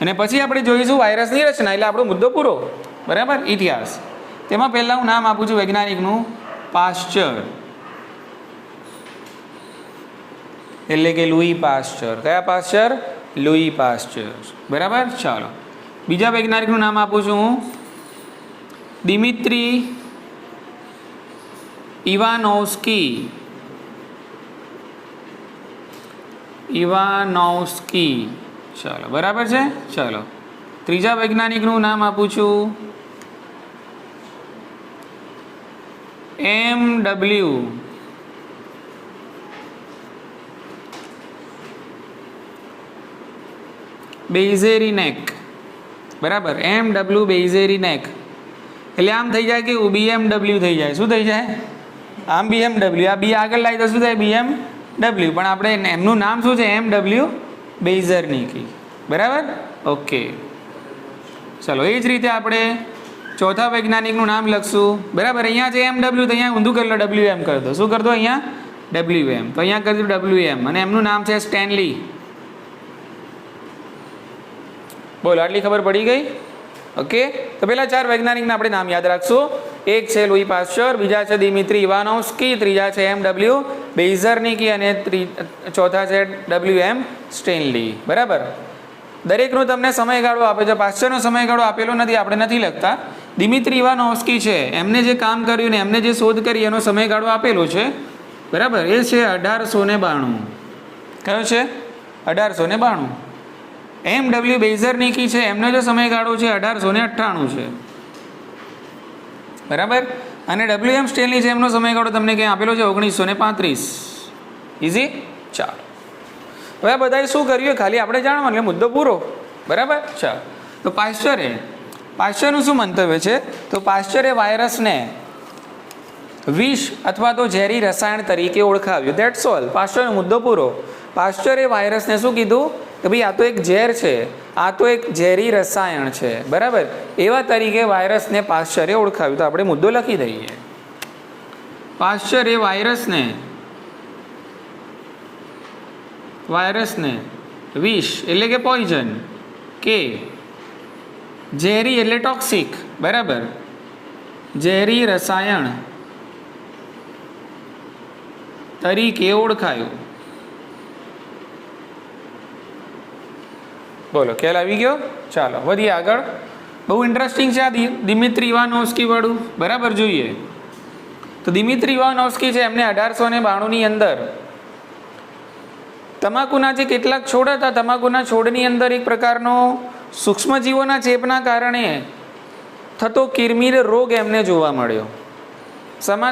અને પછી આપણે જોઈશું વાયરસની રચના, એટલે આપણો મુદ્દો પૂરો. બરાબર? ઇતિહાસ. તેમાં પહેલાં હું નામ આપું છું વૈજ્ઞાનિકનું પાસ્ચર, એટલે કે લુઈ પાસ્ચર. કયા પાસ્ચર? લુઈ પાસ્ચર. બરાબર? ચાલો, બીજા વૈજ્ઞાનિકનું નામ આપું છું હું દિમિત્રી ઇવાનોવ્સ્કી. ઇવાનોવ્સ્કી. ચાલો, બરાબર છે. ચાલો, ત્રીજા વૈજ્ઞાનિકનું નામ આપું છું MW બેઇઝેરિનેક. બરાબર? MW બેઇઝેરિનેક. એટલે આમ થઈ જાય કે BMW થઈ જાય. શું થઈ જાય? આમ BMW, આ બી આગળ લાવી તો શું થાય? BMW. પણ આપણે એમનું નામ શું છે? MW બેઇઝેરિનેકી. બરાબર? ઓકે. ચાલો, એ જ રીતે આપણે ચોથા વૈજ્ઞાનિકનું નામ લખશું. બરાબર? અહીંયા છે MW, તો અહીંયા ઊંધું કરી લો, WM કરી દો. શું કરી દો? અહીંયા WM. તો અહીંયા કરી દો WM. અને એમનું નામ છે સ્ટેનલી. બોલો, આટલી ખબર પડી ગઈ? ઓકે. તો પહેલા 4 વૈજ્ઞાનિકના આપણે નામ યાદ રાખશું. એક છે લુઈ પાસ્ચર, બીજા છે દિમિત્રી ઇવાનોવ્સ્કી, ત્રીજા છે MW બેઇઝેરિનેકી અને ચોથા છે WM સ્ટેનલી. બરાબર? દરેકનો તમને સમયગાળો આપે છે. પાસ્ચરનો સમયગાળો આપેલો નથી, આપણે નથી લખતા. દિમિત્રી ઇવાનોવ્સ્કી છે, એમને જે કામ કર્યું ને એમને જે શોધ કરી એનો સમયગાળો આપેલો છે. બરાબર? એ છે 1892. કયો છે? 1892. MW બેઇઝેરિનેકી છે, એમનો જે સમયગાળો છે 1898 છે. બરાબર? અને WM સ્ટેનલી છે, એમનો સમયગાળો તમને ક્યાં આપેલો છે? 1935. ઇઝી? ચાલો, હવે આ બધાએ શું કર્યું ખાલી આપણે જાણવાનું, એટલે મુદ્દો પૂરો. બરાબર? ચાલો, તો પાસ્ચરનું શું મંતવ્ય છે? તો પાસ્ચરે વાયરસને વિષ અથવા તો ઝેરી રસાયણ તરીકે ઓળખાવ્યું. That's all. પાસ્ચરનો મુદ્દો પૂરો. પાસ્ચરે વાયરસને શું કીધું? કે ભાઈ આ તો એક ઝેર છે, આ તો એક ઝેરી રસાયણ છે. બરાબર? એવા તરીકે વાયરસને પાસ્ચરે ઓળખાવ્યું. તો આપણે મુદ્દો લખી દઈએ. પાસ્ચરે વાયરસને વિષ એટલે કે પોઈઝન, કે ઝેરી એટલે ટોક્સિક. બરાબર? ઝેરી રસાયણ તરીકે ઓળખાયું. બોલો, ખ્યાલ આવી ગયો? ચાલો, વધીએ આગળ. બહુ ઇન્ટરેસ્ટિંગ છે આ દિમિત્રી ઇવાનોવ્સ્કી વાળું. બરાબર? જોઈએ તો દિમિત્રી ઇવાનોવ્સ્કી છે, એમને 1892ની અંદર તમાકુના જે કેટલાક છોડ હતા, તમાકુના છોડની અંદર એક પ્રકારનો સૂક્ષ્મજીવોના ચેપના કારણે થતો કિરમિર રોગ એમને જોવા મળ્યો.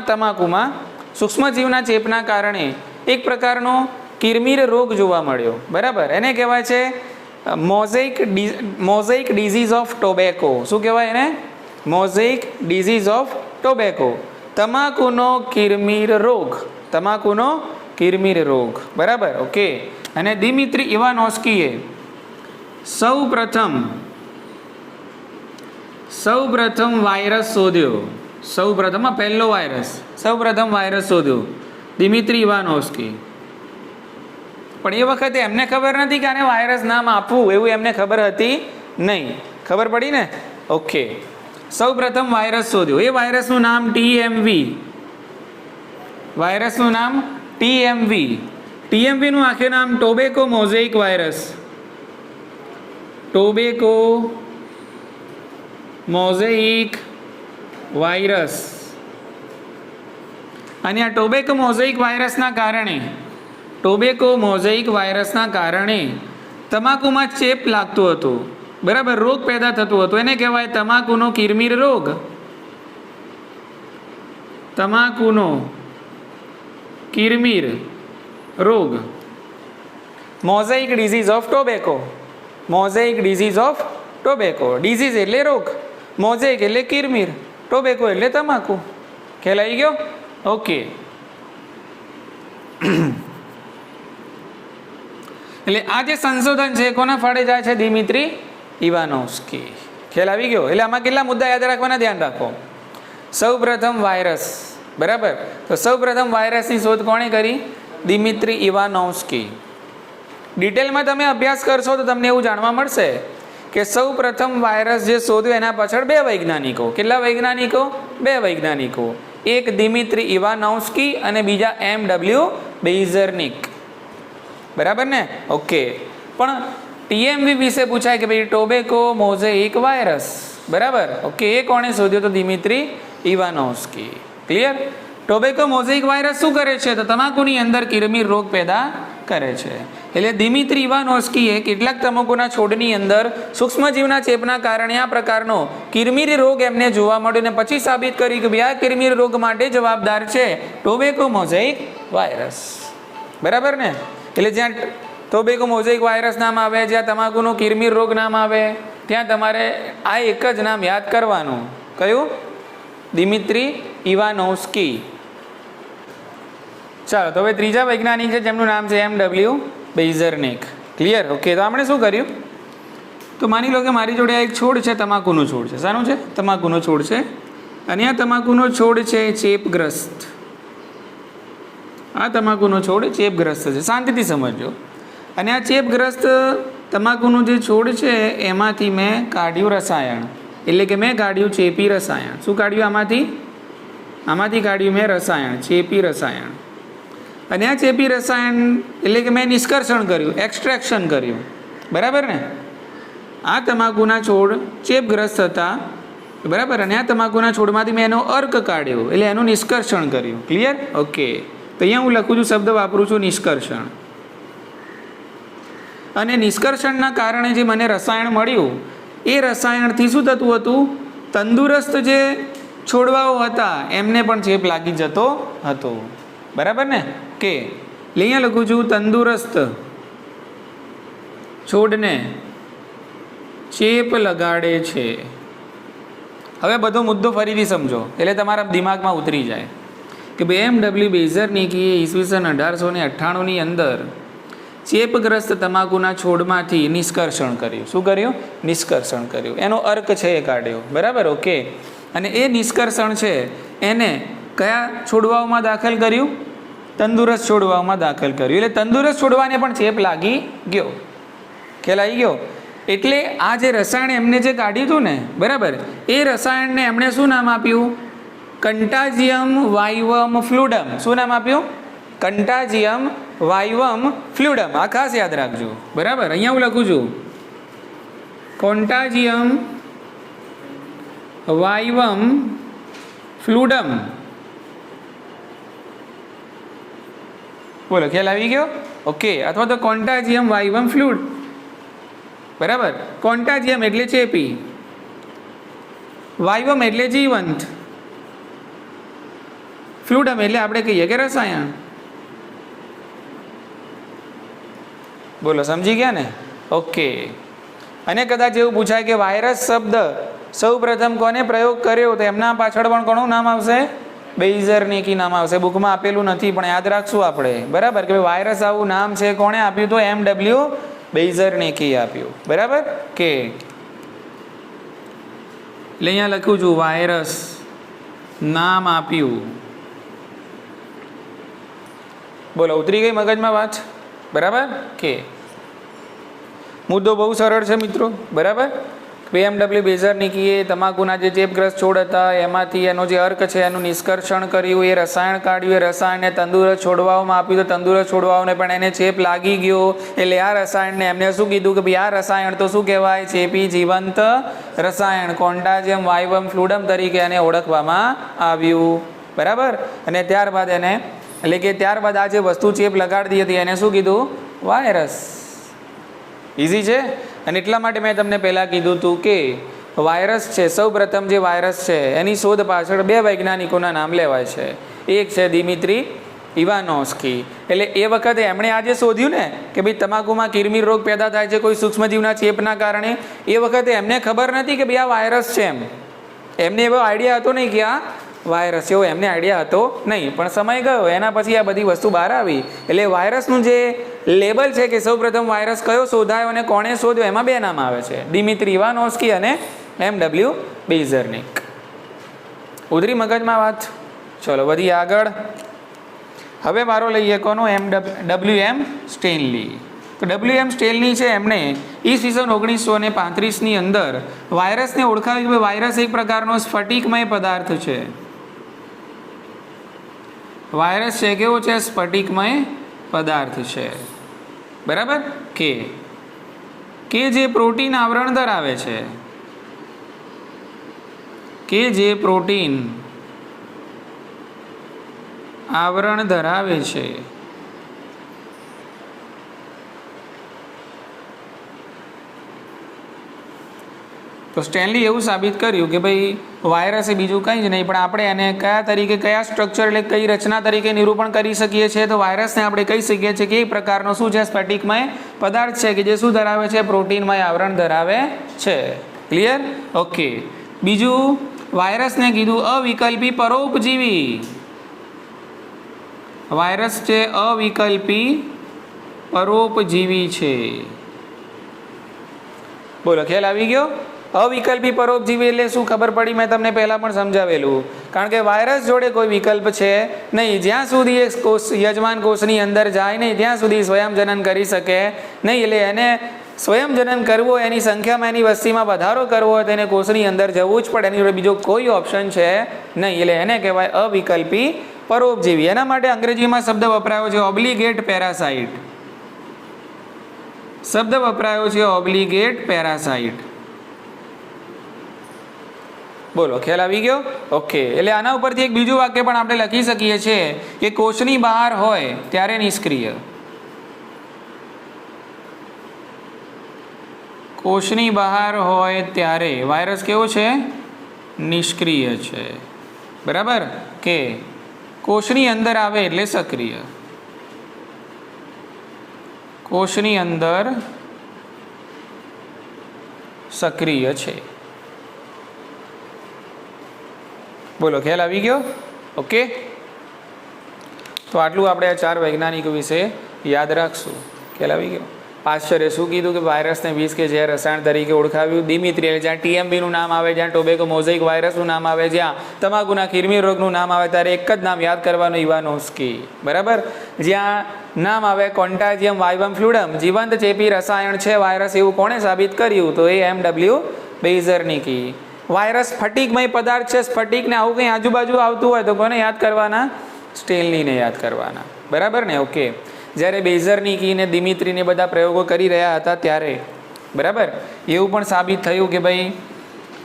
તમાકુમાં સૂક્ષ્મજીવના ચેપના કારણે એક પ્રકારનો કિરમિર રોગ જોવા મળ્યો. બરાબર? એને કહેવાય છે મોઝેઇક ડિઝીઝ ઓફ ટોબેકો. શું કહેવાય એને? Mosaic disease of tobacco. તમાકુનો કિરમિર રોગ. તમાકુનો કિરમિર રોગ. બરાબર? ઓકે. અને દિમિત્રી ઇવાનોવ્સ્કીએ સૌ પ્રથમ વાયરસ શોધ્યો. પહેલો વાયરસ શોધ્યો દિમિત્રી ઇવાનોવ્સ્કી. પણ એ વખતે એમને ખબર નથી કે આને વાયરસ નામ આપવું, એવું એમને ખબર હતી નહીં. ખબર પડી ને? ઓકે. સૌ પ્રથમ વાયરસ શોધ્યો. એ વાયરસનું નામ TMV. વાયરસનું નામ TMV. TMVનું આખું નામ tobacco mosaic virus. Tobacco mosaic virus. અને આ ટોબેકો મોઝેઇક વાયરસના કારણે તમાકુમાં ચેપ લાગતો હતો. બરાબર? રોગ પેદા થતો હતો. એને કહેવાય તમાકુનો કિરમિર રોગ. તમાકુનો કિરમીર રોગ, mosaic disease of tobacco, mosaic disease of tobacco, disease એટલે રોગ, મોઝેઇક એટલે કિરમીર, ટોબેકો એટલે તમાકુ. ખ્યાલ આવી ગયો? ઓકે. એટલે આ જે સંશોધન છે કોના ફાળે જાય છે? દિમિત્રી ઇવાનોવ્સ્કી. ખ્યાલ આવી ગયો? એટલે આમાં કેટલા મુદ્દા યાદ રાખવાના, ધ્યાન રાખો. સૌ પ્રથમ વાયરસ, બરાબર. તો સૌ પ્રથમ વાયરસની શોધ કોણે કરી? દિમિત્રી ઇવાનોવ્સ્કી. ડિટેલમાં તમે અભ્યાસ કરશો તો તમને એવું જાણવા મળશે કે સૌ પ્રથમ વાયરસ જે શોધ્યો એના પાછળ બે વૈજ્ઞાનિકો. કેટલા વૈજ્ઞાનિકો? બે વૈજ્ઞાનિકો. એક દિમિત્રી ઇવાનોવ્સ્કી અને બીજા M.W. બેઇઝરનિક. બરાબર ને? ઓકે. પણ TMV વિશે પૂછાય કે ભાઈ ટોબેકો મોઝેઇક વાયરસ, બરાબર. ઓકે. એ કોણે શોધ્યો? તો Dmitri Ivanovsky. Clear? Tobacco mosaic virus શું કરે છે? તો તમાકુની અંદર કિરમીર રોગ પેદા કરે છે. એટલે દિમિત્રી ઇવાનોવ્સ્કીએ કેટલાક તમાકુના છોડની અંદર સૂક્ષ્મજીવના ચેપના કારણે આ પ્રકારનો કિરમીર રોગ એમને જોવા મળ્યો અને પછી સાબિત કર્યું કે ભાઈ આ કિરમીર રોગ માટે જવાબદાર છે ટોબેકો મોઝેઇક વાયરસ. બરાબર ને? એટલે જ્યાં ટોબેકો મોઝેઇક વાયરસ નામ આવે, જ્યાં તમાકુનો કિરમીર રોગ નામ આવે, ત્યાં તમારે આ એક જ નામ યાદ કરવાનું. કયું? દિમિત્રી ઇવાનોવ્સ્કી. ચાલો, તો હવે ત્રીજા વૈજ્ઞાનિક છે જેમનું નામ છે M.W. બેઇઝરનિક. ક્લિયર? ઓકે. તો આપણે શું કર્યું? તો માની લો કે મારી જોડે આ એક છોડ છે, તમાકુનો છોડ છે. શાનું છે? તમાકુનો છોડ છે. અને આ તમાકુનો છોડ છે ચેપગ્રસ્ત. આ તમાકુનો છોડ ચેપગ્રસ્ત છે. શાંતિથી સમજજો. અને આ ચેપગ્રસ્ત તમાકુનો જે છોડ છે એમાંથી મેં કાઢ્યું રસાયણ, એટલે કે મેં કાઢ્યું ચેપી રસાયણ. શું કાઢ્યું આમાંથી? આમાંથી કાઢ્યું મેં રસાયણ, ચેપી રસાયણ. અને આ ચેપી રસાયણ એટલે કે મેં નિષ્કર્ષણ કર્યું, એક્સ્ટ્રેક્શન કર્યું. બરાબર ને? આ તમાકુના છોડ ચેપગ્રસ્ત હતા, બરાબર. અને આ તમાકુના છોડમાંથી મેં એનો અર્ક કાઢ્યો, એટલે એનું નિષ્કર્ષણ કર્યું. ક્લિયર? ઓકે. તો અહીંયા હું લખું છું, શબ્દ વાપરું છું નિષ્કર્ષણ. અને નિષ્કર્ષણના કારણે જે મને રસાયણ મળ્યું એ રસાયણથી શું થતું હતું? તંદુરસ્ત જે છોડવાઓ હતા એમને પણ ચેપ લાગી જતો હતો. બરાબર ને? કે અહીંયા લખું છું તંદુરસ્ત છોડને ચેપ લગાડે છે. હવે બધો મુદ્દો ફરીથી સમજો એટલે તમારા દિમાગમાં ઉતરી જાય કે ભાઈ M.W. બેઇઝરનિકીએ ઈસવીસન 1898ની અંદર ચેપગ્રસ્ત તમાકુના છોડમાંથી નિષ્કર્ષણ કર્યું. શું કર્યું? નિષ્કર્ષણ કર્યું. એનો અર્ક છે એ કાઢ્યો. બરાબર? ઓકે. અને એ નિષ્કર્ષણ છે એને કયા છોડવાઓમાં દાખલ કર્યું? તંદુરસ્ત છોડવાઓમાં દાખલ કર્યું. એટલે તંદુરસ્ત છોડવાને પણ ચેપ લાગી ગયો. ખ્યાલ આવી ગયો? એટલે આ જે રસાયણ એમને જે કાઢ્યું હતું ને, બરાબર, એ રસાયણને એમણે શું નામ આપ્યું? કંટાજિયમ વાઇવમ ફ્લુડમ. શું નામ આપ્યું? કંટાજિયમ વાઇવમ ફ્લુડમ. આ ખાસ યાદ રાખજો. બરાબર? અહીંયા હું લખું છું કોન્ટાજિયમ વાઇવમ ફ્લુડમ. બોલો, ખ્યાલ આવી ગયો? ઓકે. અથવા તો કોન્ટાજિયમ વાઇવમ ફ્લુડ. બરાબર? કોન્ટાજિયમ એટલે ચેપી, વાઇવમ એટલે જીવંત, ફ્લુડમ એટલે આપણે કહીએ કે રસાયણ. બોલો, સમજી ગયા ને? ઓકે. અને કદાચ એવું પૂછાય કે વાયરસ શબ્દ સૌ પ્રથમ કોને પ્રયોગ કર્યો, તો એમના પાછળ પણ કોનું નામ આવશે? બેઇઝરનિકી નામ આવશે. બુકમાં આપેલું નથી પણ યાદ રાખશું આપણે. બરાબર? કે વાયરસ આવું નામ છે કોણે આપ્યું? તો M.W. બેઇઝરનિકી આપ્યું. બરાબર? કે એટલે અહીંયા લખું છું વાયરસ નામ આપ્યું. બોલો, ઉતરી ગઈ મગજમાં વાત? બરાબર? કે મુદ્દો બહુ સરળ છે મિત્રો. બરાબર? M.W. બેઇઝરનિકીએ તમાકુના જે ચેપગ્રસ્ત છોડ હતા એમાંથી એનો જે અર્ક છે એનું નિષ્કર્ષણ કર્યું, એ રસાયણ કાઢ્યું, એ રસાયણને તંદુરસ્ત છોડવાઓમાં આપ્યું, તો તંદુરસ્ત છોડવાઓને પણ એને ચેપ લાગી ગયો. એટલે આ રસાયણને એમને શું કીધું કે ભાઈ આ રસાયણ તો શું કહેવાય? ચેપી જીવંત રસાયણ, કોન્ટાજિયમ વાઇવમ ફ્લુડમ તરીકે એને ઓળખવામાં આવ્યું. બરાબર? અને ત્યારબાદ એને એટલે કે ત્યારબાદ આ જે વસ્તુ ચેપ લગાડતી હતી એને શું કીધું? વાયરસ. ઇઝી છે. અને એટલા માટે મેં તમને પહેલાં કીધું હતું કે વાયરસ છે, સૌ પ્રથમ જે વાયરસ છે એની શોધ પાછળ બે વૈજ્ઞાનિકોના નામ લેવાય છે. એક છે દિમિત્રી ઇવાનોસ્કી. એટલે એ વખતે એમણે આજે શોધ્યું ને કે ભાઈ તમાકુમાં કિરમિર રોગ પેદા થાય છે કોઈ સૂક્ષ્મજીવના ચેપના કારણે. એ વખતે એમને ખબર નથી કે ભાઈ આ વાયરસ છે એમને એવો આઈડિયા હતો નહીં કે આ વાયરસ એવો એમને આઈડિયા હતો નહીં. પણ સમય ગયો એના પછી આ બધી વસ્તુ બહાર આવી. એટલે વાયરસનું જે લેબલ છે કે સૌ પ્રથમ વાયરસ કયો શોધાયો અને કોણે શોધ્યો એમાં બે નામ આવે છે, દિમિત્રી ઇવાનોસ્કી અને M.W. બેઝરનિક. ઉધરી મગજમાં વાત. ચલો વધીએ આગળ. હવે મારો લઈએ કોનો? W.M. સ્ટેનલી. તો W.M. સ્ટેનલી છે એમણે ઈસવીસન 1935ની અંદર વાયરસને ઓળખાવ્યું કે વાયરસ એક પ્રકારનો સ્ફટિકમય પદાર્થ છે. વાયરસ છે કેવો છે? સ્ફટિકમય પદાર્થ છે. બરાબર? કે જે પ્રોટીન આવરણ ધરાવે છે, કે જે પ્રોટીન આવરણ ધરાવે છે. તો સ્ટેનલી એવું સાબિત કર્યું કે ભાઈ વાયરસ એ બીજું કંઈ જ નહીં, પણ આપણે એને કયા તરીકે, કયા સ્ટ્રક્ચર એટલે કઈ રચના તરીકે નિરૂપણ કરી શકીએ છીએ? તો વાયરસને આપણે કહી શકીએ છીએ કે એ પ્રકારનો શું છે? સ્ફટિકમય પદાર્થ છે કે જે શું ધરાવે છે? પ્રોટીનમય આવરણ ધરાવે છે. ક્લિયર? ઓકે. બીજું વાયરસને કીધું અવિકલ્પી પરોપજીવી. વાયરસ છે અવિકલ્પી પરોપજીવી છે. બોલો, ખ્યાલ આવી ગયો? અવિકલ્પી પરોપજીવી એટલે શું? ખબર પડી? મેં તમને પહેલાં પણ સમજાવેલું. કારણ કે વાયરસ જોડે કોઈ વિકલ્પ છે નહીં. જ્યાં સુધી એ કોષ, યજમાન કોષની અંદર જાય નહીં ત્યાં સુધી સ્વયંજનન કરી શકે નહીં. એટલે એને સ્વયંજનન કરવું હોય, એની સંખ્યામાં, એની વસ્તીમાં વધારો કરવો હોય તો એને કોષની અંદર જવું જ પડે. એની જોડે બીજો કોઈ ઓપ્શન છે નહીં. એટલે એને કહેવાય અવિકલ્પી પરોપજીવી. એના માટે અંગ્રેજીમાં શબ્દ વપરાયો છે ઓબ્લિગેટ પેરાસાઇટ. શબ્દ વપરાયો છે ઓબ્લિગેટ પેરાસાઇટ. બોલો, ખ્યાલ આવી ગયો? ઓકે. એટલે આના ઉપરથી એક બીજું વાક્ય પણ આપણે લખી શકીએ છીએ કે કોષની બહાર હોય ત્યારે નિષ્ક્રિય. કોષની બહાર હોય ત્યારે વાયરસ કેવો છે? નિષ્ક્રિય છે. બરાબર? કે કોષની અંદર આવે એટલે સક્રિય. કોષની અંદર સક્રિય છે. બોલો, ખ્યાલ આવી ગયો? ઓકે. તો આટલું આપણે આ ચાર વૈજ્ઞાનિકો વિશે યાદ રાખશું. ખ્યાલ આવી ગયો? પાશ્ચરે શું કીધું કે વાયરસને વિષ કે ઝેર રસાયણ તરીકે ઓળખાવ્યું. દિમિત્રી, જ્યાં TMBનું નામ આવે, જ્યાં ટોબેકો મોઝેઇક વાયરસનું નામ આવે, જ્યાં તમાકુના કિરમિર રોગનું નામ આવે ત્યારે એક જ નામ યાદ કરવાનું, ઇવાનોસ્કી. બરાબર? જ્યાં નામ આવે કોન્ટાજિયમ વાઇવમ ફ્લુડમ, જીવંત ચેપી રસાયણ છે વાયરસ, એવું કોણે સાબિત કર્યું? તો એ M.W. બેઝરનિકી. વાયરસ સ્ફટિકમય પદાર્થ છે. સ્ફટિકને આવું કંઈ આજુબાજુ આવતું હોય તો કોને યાદ કરવાના? સ્ટેનલીને યાદ કરવાના. બરાબર ને? ઓકે. જ્યારે બેઝરનિકી ને દિમિત્રીને બધા પ્રયોગો કરી રહ્યા હતા ત્યારે, બરાબર, એવું પણ સાબિત થયું કે ભાઈ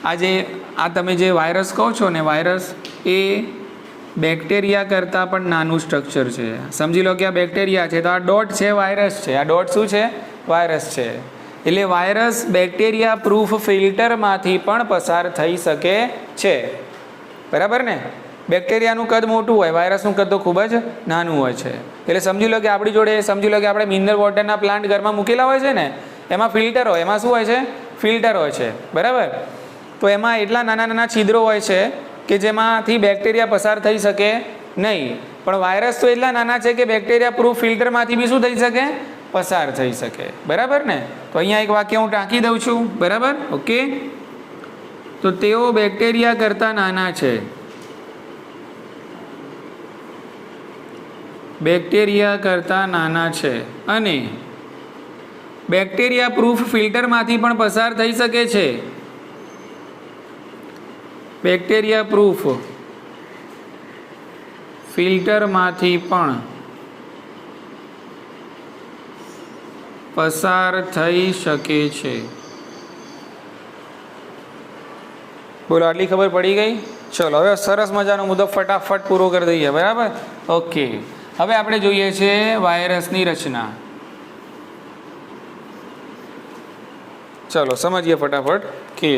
આજે આ તમે જે વાયરસ કહો છો ને, વાયરસ એ બેક્ટેરિયા કરતાં પણ નાનું સ્ટ્રક્ચર છે. સમજી લો કે આ બેક્ટેરિયા છે તો આ ડોટ છે વાયરસ છે. આ ડોટ શું છે? વાયરસ છે. એટલે વાયરસ બેક્ટેરિયા પ્રૂફ ફિલ્ટરમાંથી પણ પસાર થઈ શકે છે. બરાબર ને? બેક્ટેરિયાનું કદ મોટું હોય, વાયરસનું કદ તો ખૂબ જ નાનું હોય છે. એટલે સમજી લો કે આપણી જોડે, સમજી લો કે આપણે મિનરલ વોટરના પ્લાન્ટ ઘરમાં મૂકેલા હોય છે ને, એમાં ફિલ્ટર હોય. એમાં શું હોય છે? ફિલ્ટર હોય છે. બરાબર? તો એમાં એટલા નાના નાના છિદ્રો હોય છે કે જેમાંથી બેક્ટેરિયા પસાર થઈ શકે નહીં. પણ વાયરસ તો એટલા નાના છે કે બેક્ટેરિયા પ્રૂફ ફિલ્ટરમાંથી બી શું થઈ શકે? પસાર થઈ શકે. બરાબર ને? તો અહીંયા એક વાક્ય હું ટાંકી દઉં છું. બરાબર? ઓકે. તો તેઓ બેક્ટેરિયા કરતાં નાના છે. બેક્ટેરિયા કરતાં નાના છે અને બેક્ટેરિયા પ્રૂફ ફિલ્ટરમાંથી પણ પસાર થઈ શકે છે. બેક્ટેરિયા પ્રૂફ ફિલ્ટરમાંથી પણ પસાર થઈ શકે છે. બોલો, આટલી ખબર પડી ગઈ? ચલો હવે સરસ મજાનો મુદ્દો ફટાફટ પૂરો કરી દઈએ. બરાબર? ઓકે. હવે આપણે જોઈએ છે વાયરસની રચના. ચલો સમજીએ ફટાફટ કે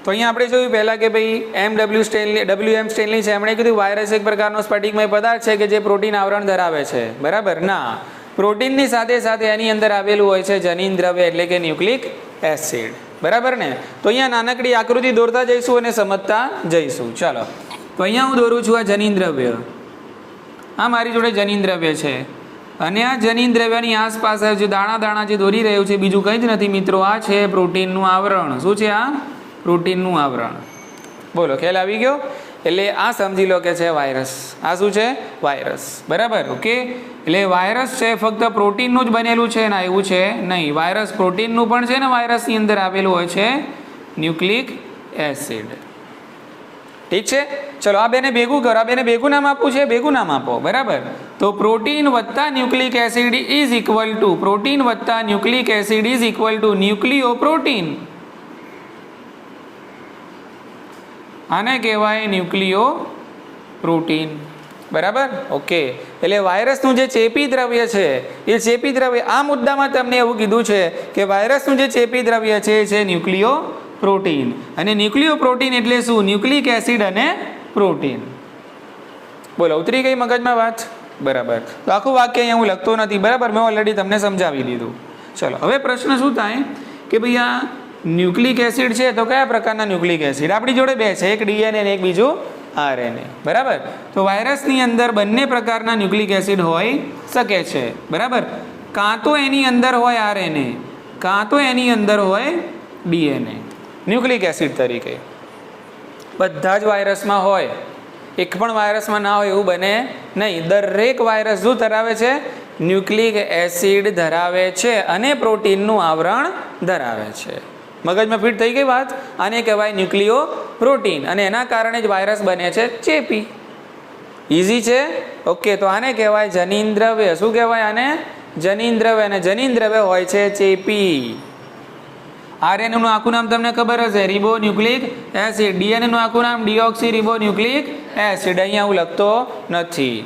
તો અહીંયા આપણે જોયું પહેલાં કે ભાઈ WM સ્ટેનલી છે, એમણે કીધું વાયરસ એક પ્રકારનો સ્ફટિકમય પદાર્થ છે કે જે પ્રોટીન આવરણ ધરાવે છે, બરાબર? ના, પ્રોટીનની સાથે સાથે એની અંદર આવેલું હોય છે જનીન દ્રવ્ય એટલે કે ન્યુક્લિક એસિડ, બરાબર ને? તો અહીંયા નાનકડી આકૃતિ દોરતા જઈશું અને સમજતા જઈશું. ચાલો, તો અહીંયા હું દોરું છું આ જનીન દ્રવ્ય. આ મારી જોડે જનીન દ્રવ્ય છે અને આ જનીન દ્રવ્યની આસપાસ જે દાણા દાણા જે દોરી રહ્યું છે બીજું કંઈ જ નથી મિત્રો, આ છે પ્રોટીનનું આવરણ. શું છે આ? પ્રોટીનનું આવરણ. બોલો, ખ્યાલ આવી ગયો? એટલે આ સમજી લો કે છે વાયરસ. આ શું છે? વાયરસ, બરાબર? ઓકે, એટલે વાયરસ છે ફક્ત પ્રોટીનનું જ બનેલું છે ને એવું છે નહીં. વાયરસ પ્રોટીનનું પણ છે ને વાયરસની અંદર આવેલું હોય છે ન્યુક્લિક એસિડ. ઠીક છે? ચલો, આ બેને ભેગું કરો. આ બેને ભેગું નામ આપવું છે, ભેગું નામ આપો, બરાબર? તો પ્રોટીન વત્તા nucleic acid is equal to protein વત્તા nucleic acid is equal to nucleoprotein. આને કહેવાય ન્યુક્લિયોપ્રોટીન, બરાબર? ઓકે, એટલે વાયરસનું જે ચેપી દ્રવ્ય છે એ ચેપી દ્રવ્ય, આ મુદ્દામાં તમને એવું કીધું છે કે વાયરસનું જે ચેપી દ્રવ્ય છે એ છે ન્યુક્લિયોપ્રોટીન. અને ન્યુક્લિયોપ્રોટીન એટલે શું? ન્યુક્લિક એસિડ અને પ્રોટીન. બોલો, ઉતરી ગઈ મગજમાં વાત? બરાબર. તો આખું વાક્ય અહીંયા હું લખતો નથી, બરાબર? મેં ઓલરેડી તમને સમજાવી દીધું. ચલો, હવે પ્રશ્ન શું થાય કે ભાઈ આ ન્યુક્લિક એસિડ છે તો કયા પ્રકારના ન્યુક્લિક એસિડ? આપણી જોડે બે છે, એક ડીએનએ અને એક બીજું આરએનએ, બરાબર? તો વાયરસની અંદર બંને પ્રકારના ન્યુક્લિક એસિડ હોઈ શકે છે, બરાબર? કાં તો એની અંદર હોય આરએનએ, કાં તો એની અંદર હોય ડીએનએ ન્યુક્લિક એસિડ તરીકે. બધા જ વાયરસમાં હોય, એક પણ વાયરસમાં ના હોય એવું બને નહીં. દરેક વાયરસ શું ધરાવે છે? ન્યુક્લિક એસિડ ધરાવે છે અને પ્રોટીનનું આવરણ ધરાવે છે. મગજમાં ફિટ થઈ ગઈ વાત? આને કહેવાય ન્યુક્લિયોપ્રોટીન અને એના કારણે જ વાયરસ બને છે ચેપી. ઇઝી છે? ઓકે, તો આને કહેવાય જનીન દ્રવ્ય. શું કહેવાય આને? જનીન દ્રવ્ય. અને જનીન દ્રવ્ય હોય છે ચેપી. આરએનએ નું આખું નામ તમને ખબર હશે, રિબો ન્યુક્લિક એસિડ. ડીએનએ નું આખું નામ ડીઓક્સી રિબો ન્યુક્લિક એસિડ. અહીંયા હું લખતો નથી.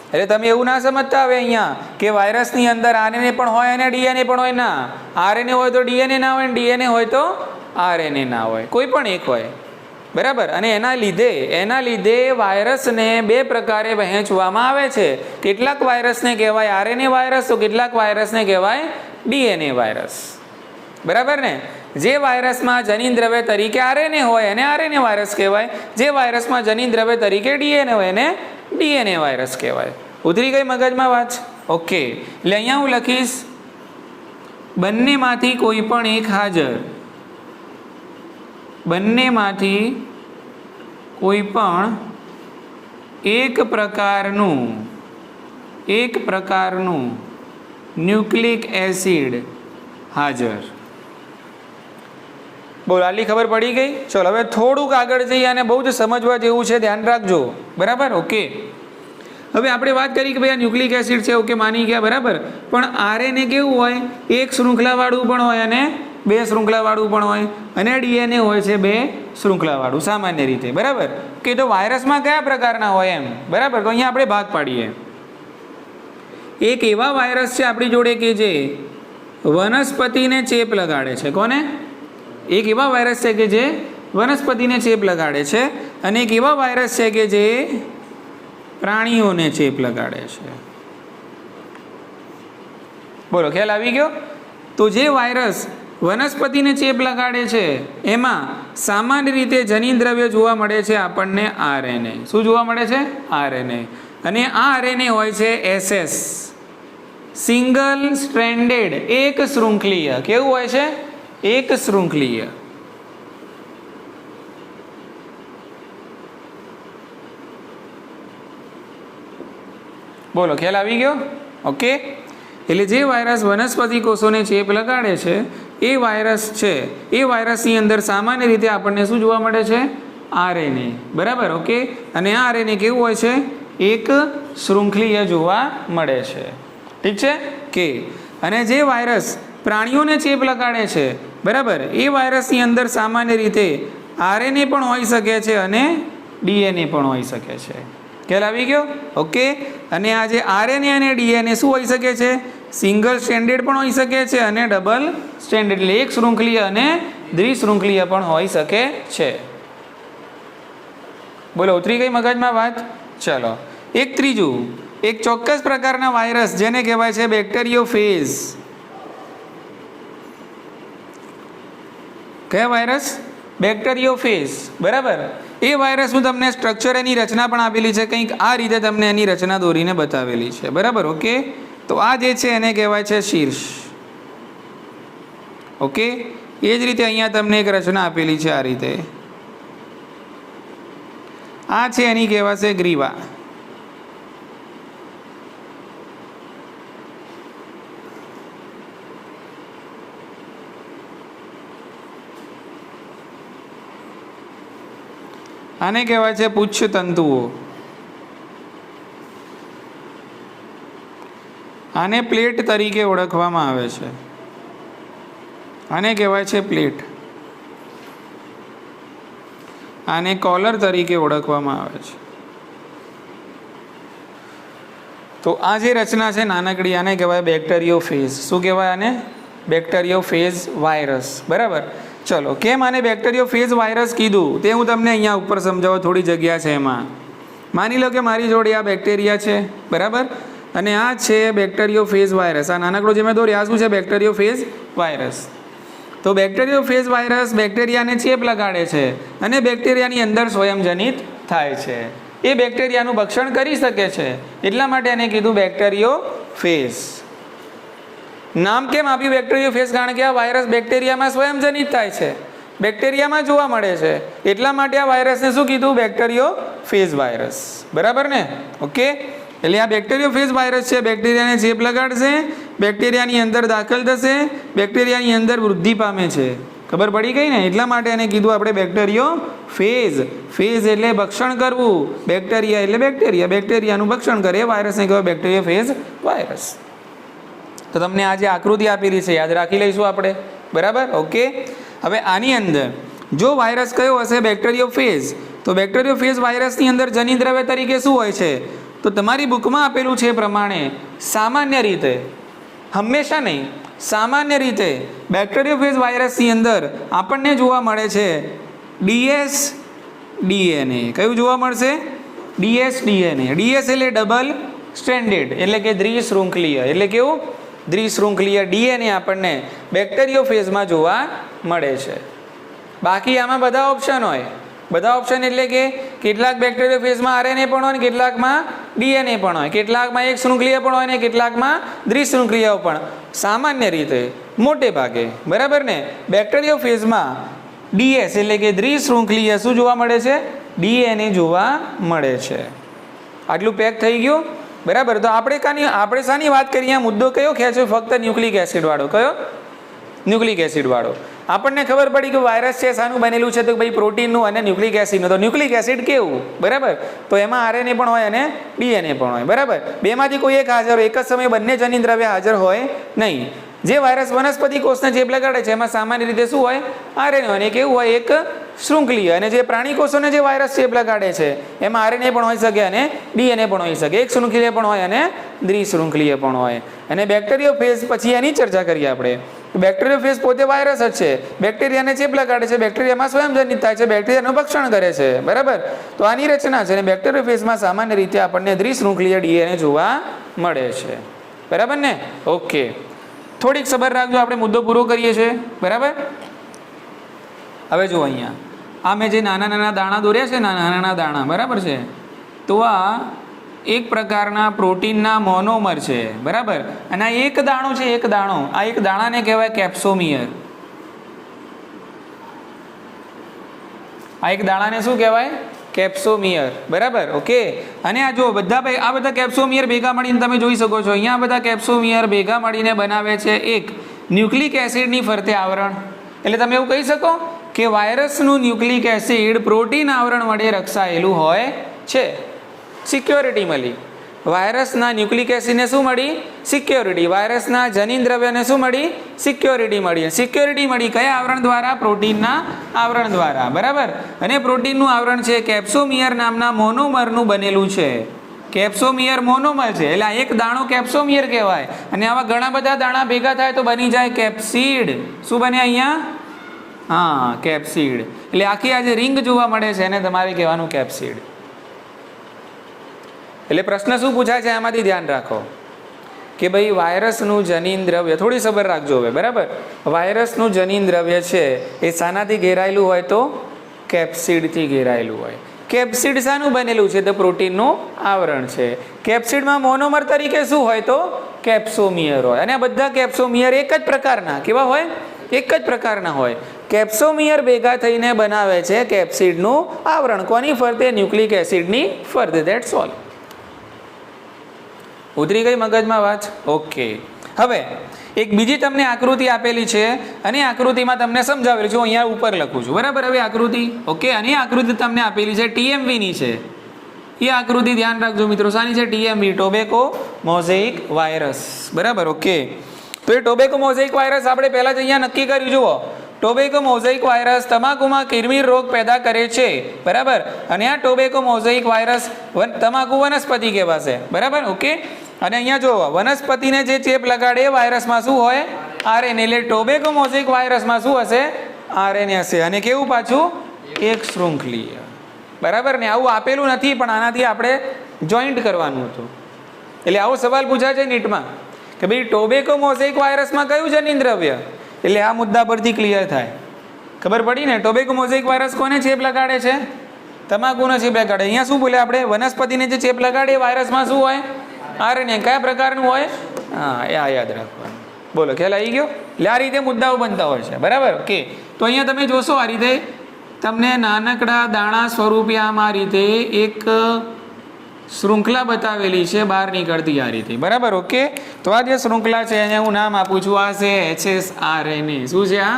એટલે તમે એવું ના સમજતા હવે અહીંયા કે વાયરસની અંદર આરએનએ પણ હોય અને ડીએનએ પણ હોય. ના, આરએનએ હોય તો ડીએનએ ના હોય, ડીએનએ હોય તો આરએનએ ના હોય, કોઈ પણ એક હોય, બરાબર? અને એના લીધે વાયરસને બે પ્રકારે વહેંચવામાં આવે છે. કેટલાક વાયરસને કહેવાય આરએનએ વાયરસ, તો કેટલાક વાયરસને કહેવાય ડીએનએ વાયરસ, બરાબર ને? જે વાયરસમાં જનીન દ્રવ્ય તરીકે આરએનએ હોય એને આરએનએ વાયરસ કહેવાય. જે વાયરસમાં જનીન દ્રવ્ય તરીકે ડીએનએ હોય એને ડીએનએ વાયરસ કહેવાય. ઉતરી ગઈ મગજમાં વાત? ઓકે, એટલે અહીંયા હું લખીશ બંનેમાંથી કોઈ પણ એક હાજર, બંનેમાંથી કોઈ પણ એક પ્રકારનું ન્યુક્લિક એસિડ હાજર. બોલો, આટલી ખબર પડી ગઈ? ચલો, હવે થોડુંક આગળ જઈએ અને બહુ જ સમજવા જેવું છે, ધ્યાન રાખજો, બરાબર? ઓકે, હવે આપણે વાત કરી કે ભાઈ આ ન્યુક્લિક એસિડ છે, ઓકે, માની ગયા, બરાબર? પણ આરએનએ કેવું હોય? એક શૃંખલાવાળું પણ હોય અને બે શૃંખલાવાળું પણ હોય, અને ડીએનએ હોય છે બે શૃંખલાવાળું સામાન્ય રીતે, બરાબર? કે તો વાયરસમાં કયા પ્રકારના હોય એમ, બરાબર? તો અહીંયા આપણે ભાગ પાડીએ. એક એવા વાયરસ છે આપણી જોડે કે જે વનસ્પતિને ચેપ લગાડે છે. કોને? એક એવા વાયરસ છે કે જે વનસ્પતિને ચેપ લગાડે છે અને એક એવા વાયરસ છે કે જે પ્રાણીઓને ચેપ લગાડે છે. બોલો, ખ્યાલ આવી ગયો? તો જે વાયરસ વનસ્પતિને ચેપ લગાડે છે એમાં સામાન્ય રીતે જનીન દ્રવ્ય જોવા મળે છે આપણને આરએનએ. શું જોવા મળે છે? આરએનએ. અને આ આરએનએ હોય છે SS, સિંગલ સ્ટ્રેન્ડેડ, એક શૃંખલીય. કેવું હોય છે? એક શૃંખલીય. બોલો, ખ્યાલ આવી ગયો? ઓકે, એટલે જે વાયરસ વનસ્પતિ કોષોને ચેપ લગાડે છે એ વાયરસ છે, એ વાયરસની અંદર સામાન્ય રીતે આપણને શું જોવા મળે છે? આરએનએ, બરાબર? ઓકે, અને આ આરએનએ કેવું હોય છે? એક શૃંખલીય જોવા મળે છે. ઠીક છે કે? અને જે વાયરસ પ્રાણીઓને ચેપ લગાડે છે, બરાબર, એ વાયરસની અંદર સામાન્ય રીતે આરએનએ પણ હોઈ શકે છે અને ડીએનએ પણ હોઈ શકે છે. ખ્યાલ આવી ગયો? ઓકે, અને આ જે આરએનએ અને ડીએનએ શું હોઈ શકે છે? સિંગલ સ્ટ્રેન્ડેડ પણ હોઈ શકે છે અને ડબલ સ્ટ્રેન્ડેડ, એટલે એક શૃંખલીય અને દ્વિશૃંખલીય પણ હોઈ શકે છે. બોલો, ઉતરી ગઈ મગજમાં વાત? ચલો, એક ત્રીજું, એક ચોક્કસ પ્રકારના વાયરસ જેને કહેવાય છે બેક્ટેરિયોફેજ. કયા વાયરસ? બેક્ટેરિયોફેજ. બરાબર. એ વાયરસનું તમને સ્ટ્રક્ચર, એની રચના પણ આપેલી છે, કંઈક આ રીતે તમને એની રચના દોરીને બતાવેલી છે. બરાબર. ઓકે, તો આ જે છે એને કહેવાય છે શીર્ષ. ઓકે, એ જ રીતે અહીંયા તમને એક રચના આપેલી છે આ રીતે. આ છે એની કહેવાશે ગ્રીવા. આને કહેવાય છે પુચ્છ તંતુઓ. આને પ્લેટ તરીકે ઓળખવામાં આવે છે. આને કહેવાય છે પ્લેટ. આને કોલર તરીકે ઓળખવામાં આવે છે. તો આ જે રચના છે નાનકડી, આને કહેવાય બેક્ટેરિયોફેજ. શું કહેવાય આને? બેક્ટેરિયોફેજ વાયરસ. બરાબર. ચલો, કેમ આને બેક્ટેરિયોફેજ વાયરસ કીધું તે હું તમને અહીંયા ઉપર સમજાવવા, થોડી જગ્યા છે એમાં. માની લો કે મારી જોડે આ બેક્ટેરિયા છે. બરાબર. અને આ છે બેક્ટેરિયોફેજ વાયરસ. આ નાનકડો જે મેં દોર્યો, આ શું છે? બેક્ટેરિયોફેજ વાયરસ. તો બેક્ટેરિયોફેજ વાયરસ બેક્ટેરિયાને ચેપ લગાડે છે અને બેક્ટેરિયાની અંદર સ્વયંજનિત થાય છે. એ બેક્ટેરિયાનું ભક્ષણ કરી શકે છે, એટલા માટે એને કીધું બેક્ટેરિયોફેજ. નામ કેમ આપ્યું બેક્ટેરિયોફેજ? કારણ કે આ વાયરસ બેક્ટેરિયામાં સ્વયંજનિત થાય છે, બેક્ટેરિયામાં જોવા મળે છે, એટલા માટે આ વાયરસને શું કીધું? બેક્ટેરિયોફેજ વાયરસ. બરાબર ને? ઓકે, એટલે આ બેક્ટેરિયોફેજ વાયરસ છે, બેક્ટેરિયાને ચેપ લગાડશે, બેક્ટેરિયાની અંદર દાખલ થશે, બેક્ટેરિયાની અંદર વૃદ્ધિ પામે છે. ખબર પડી ગઈ ને? એટલા માટે એને કીધું આપણે બેક્ટેરિયોફેજ. ફેજ એટલે ભક્ષણ કરવું, બેક્ટેરિયા એટલે બેક્ટેરિયા, બેક્ટેરિયાનું ભક્ષણ કરે એ વાયરસને કહેવાય બેક્ટેરિયોફેજ વાયરસ. તો તમને આ જે આકૃતિ આપેલી છે યાદ રાખી લઈશું આપણે. બરાબર. ઓકે, હવે આની અંદર જો વાયરસ કયો હશે? બેક્ટેરિયોફેજ. તો બેક્ટેરિયોફેજ વાયરસની અંદર જનીદ્રવ્ય તરીકે શું હોય છે? તો તમારી બુકમાં આપેલું છે એ પ્રમાણે સામાન્ય રીતે, હંમેશા નહીં, સામાન્ય રીતે બેક્ટેરિયોફેજ વાયરસની અંદર આપણને જોવા મળે છે ડીએસ ડીએનએ. કયું જોવા મળશે? DS DNA. ડીએસ એટલે ડબલ સ્ટ્રેન્ડેડ, એટલે કે દ્વિશૃંખલીય. એટલે કેવું? દ્વિશૃંખલીય ડીએનએ આપણને બેક્ટેરિયોફેજમાં જોવા મળે છે. બાકી આમાં બધા ઓપ્શન હોય. બધા ઓપ્શન એટલે કે કેટલાક બેક્ટેરિયોફેજમાં આરએનએ પણ હોય ને કેટલાકમાં ડીએનએ પણ હોય, કેટલાકમાં એક શૃંખલીય પણ હોય ને કેટલાકમાં દ્વિશૃંખલીય પણ. સામાન્ય રીતે, મોટે ભાગે, બરાબર ને, બેક્ટેરિયોફેજમાં ડીએસ એટલે કે દ્વિશૃંખલીય શું જોવા મળે છે? ડીએનએ જોવા મળે છે. આટલું પેક થઈ ગયું. બરાબર. તો આપણે શાની વાત કરીએ? મુદ્દો કયો ખેંચ્યો? ફક્ત ન્યુક્લિક એસિડ વાળો. કયો? ન્યુક્લિક એસિડ વાળો. આપણને ખબર પડી કે વાયરસ છે શાનું બનેલું છે? તો ભાઈ પ્રોટીનનું અને ન્યુક્લિક એસિડનું. તો ન્યુક્લિક એસિડ કેવું? બરાબર. તો એમાં આરએનએ પણ હોય અને ડીએનએ પણ હોય. બરાબર. બેમાંથી કોઈ એક હાજર હોય, એક જ સમયે બંને જનીનદ્રવ્ય હાજર હોય નહીં. જે વાયરસ વનસ્પતિ કોષને ચેપ લગાડે છે એમાં સામાન્ય રીતે શું હોય? આરએનએ હોય. અને કેવું હોય? એક શૃંખલીય. અને જે પ્રાણી કોષોને જે વાયરસ ચેપ લગાડે છે એમાં આરએનએ પણ હોઈ શકે અને ડીએનએ પણ હોઈ શકે, એક શૃંખલીય પણ હોય અને દ્વિશૃંખલીય પણ હોય. અને બેક્ટેરિયોફેજ પછી એની ચર્ચા કરીએ આપણે. બેક્ટેરિયોફેજ પોતે વાયરસ જ છે, બેક્ટેરિયાને ચેપ લગાડે છે, બેક્ટેરિયામાં સ્વયંજનિત થાય છે, બેક્ટેરિયાનું ભક્ષણ કરે છે. બરાબર. તો આની રચના છે. અને બેક્ટેરિયોફેજમાં સામાન્ય રીતે આપણને દ્વિશૃંખલીય ડીએનએ જોવા મળે છે. બરાબર ને? ઓકે, થોડીક સબર રાખજો, આપણે મુદ્દો પૂરો કરીએ છીએ. બરાબર. હવે જુઓ અહીંયા આ મેં જે નાના નાના દાણા દોર્યા છે, નાના નાના દાણા, બરાબર છે, તો આ એક પ્રકારના પ્રોટીનના મોનોમર છે. બરાબર. અને આ એક દાણો છે, એક દાણો, આ એક દાણાને કહેવાય કેપ્સોમિયર. આ એક દાણાને શું કહેવાય? કેપ્સોમિયર. બરાબર. ઓકે. અને આ જો બધા કેપ્સોમિયર ભેગા મળીને તમે જોઈ શકો છો અહીંયા બધા કેપ્સોમિયર ભેગા મળીને બનાવે છે એક ન્યુક્લિક એસિડની ફરતે આવરણ. એટલે તમે એવું કહી શકો કે વાયરસનું ન્યુક્લિક એસિડ પ્રોટીન આવરણ વડે રક્ષાયેલું હોય છે. સિક્યોરિટી મળી. વાયરસના ન્યુક્લિક એસિડને શું મળી? સિક્યોરિટી. વાયરસના જનીનદ્રવ્યને શું મળી? સિક્યોરિટી મળી. સિક્યોરિટી મળી કયા આવરણ દ્વારા? પ્રોટીનના આવરણ દ્વારા. બરાબર. અને પ્રોટીનનું આવરણ છે કેપ્સોમિયર નામના મોનોમરનું બનેલું છે. કેપ્સોમિયર મોનોમર છે, એટલે આ એક દાણો કેપ્સોમિયર કહેવાય. અને આવા ઘણા બધા દાણા ભેગા થાય તો બની જાય કેપ્સિડ. શું બને અહીંયા? હા, કેપ્સિડ. એટલે આખી આ જે રિંગ જોવા મળે છે એને તમારે કહેવાનું કેપ્સિડ. એટલે પ્રશ્ન શું પૂછાય છે આમાંથી ધ્યાન રાખો કે ભાઈ વાયરસનું જનીન દ્રવ્ય, થોડી સબર રાખજો હવે, બરાબર. વાયરસનું જનીન દ્રવ્ય છે એ શાનાથી ઘેરાયેલું હોય તો કેપ્સિડથી ઘેરાયેલું હોય. કેપ્સિડ શાનું બનેલું છે? તો પ્રોટીનનું આવરણ છે. કેપ્સિડમાં મોનોમર તરીકે શું હોય? તો કેપ્સોમિયર હોય. અને આ બધા કેપ્સોમિયર એક જ પ્રકારના, કેવા હોય? એક જ પ્રકારના હોય. કેપ્સોમિયર ભેગા થઈને બનાવે છે કેપ્સિડનું આવરણ. કોની ફરતે? ન્યુક્લિક એસિડની ફરતે. That's all. ઉતરી ગઈ મગજમાં વાત? ઓકે. હવે એક બીજી તમને આકૃતિ આપેલી છે અને આકૃતિમાં તમને સમજાવેલું છે. હું અહીંયા ઉપર લખું છું, બરાબર. હવે આકૃતિ, ઓકે. અને આકૃતિ તમને આપેલી છે ટીએમવીની છે. એ આકૃતિ ધ્યાન રાખજો મિત્રો. શાની છે? ટીએમવી, ટોબેકો મોઝેઇક વાયરસ, બરાબર. ઓકે. તો એ ટોબેકો મોઝેઇક વાયરસ આપણે પહેલા જ અહીંયા નક્કી કર્યું. જુઓ, ટોબેકો મોઝેઇક વાયરસ તમાકુમાં કિરમિર રોગ પેદા કરે છે, બરાબર. અને આ ટોબેકો મોઝેઇક વાયરસ તમાકુ વનસ્પતિ કહેવાશે, બરાબર. ઓકે. અને અહીંયા જો વનસ્પતિને જે ચેપ લગાડે એ વાયરસમાં શું હોય? આરએનએ. એટલે ટોબેકો મોઝેઇક વાયરસમાં શું હશે? આરએનએ હશે. અને કેવું પાછું? એક શૃંખલીય, બરાબર ને. આવું આપેલું નથી પણ આનાથી આપણે જોઈન્ટ કરવાનું હતું. એટલે આવો સવાલ પૂછાય છે નીટમાં કે ભાઈ ટોબેકો મોઝેઇક વાયરસમાં કયું જનીન દ્રવ્ય? એટલે આ મુદ્દા પરથી ક્લિયર થાય. ખબર પડી ને? ટોબેકો મોઝેઇક વાયરસ કોને ચેપ લગાડે છે? તમાકુનો ચેપ લગાડે. અહીંયા શું બોલે આપણે? વનસ્પતિને જે ચેપ લગાડે એ વાયરસમાં શું હોય? આરએનએ. કયા પ્રકારનું હોય? હા, એ આ યાદ રાખવાનું. બોલો, ખ્યાલ આવી ગયો? એટલે આ રીતે મુદ્દાઓ બનતા હોય છે, બરાબર. ઓકે. તો અહીંયા તમે જોશો આ રીતે તમને નાનકડા દાણા સ્વરૂપે આમ આ રીતે એક શૃંખલા બતાવેલી છે બહાર નીકળતી આ રીતે, બરાબર. ઓકે. તો આ જે શૃંખલા છે એને હું નામ આપું છું, આ છે HSRNA. શું છે આ?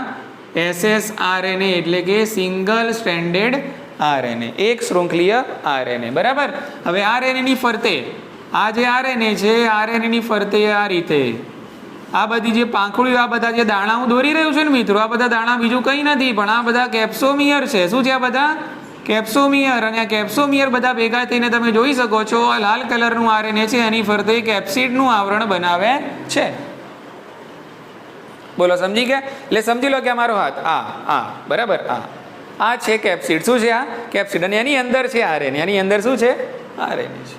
SSRNA એટલે કે સિંગલ સ્ટ્રેન્ડેડ આરએનએ, એક શૃંખલીય આરએનએ, બરાબર. હવે આરએનએ ની ફરતે આ જે આરએનએ છે, આરએનએ ની ફરતે આ રીતે આ બધી જે પાંખડીઓ, આ બધા જે દાણા હું દોરી રહ્યું છું ને મિત્રો, આ બધા દાણા બીજું કંઈ નથી પણ આ બધા કેપ્સોમિયર છે. શું છે આ બધા? કેપ્સોમિયર. અને આ કેપ્સોમિયર બધા ભેગા થઈને તમે જોઈ શકો છો આ લાલ કલરનું આરએનએ છે એની ફરતે કેપ્સિડનું આવરણ બનાવે છે. બોલો, સમજી ગયા? એટલે સમજી લો કે અમારો હાથ આ બરાબર, આ છે કેપ્સિડ. શું છે આ? કેપ્સિડ. અને એની અંદર છે આરએનએ. એની અંદર શું છે? આરએનએ છે.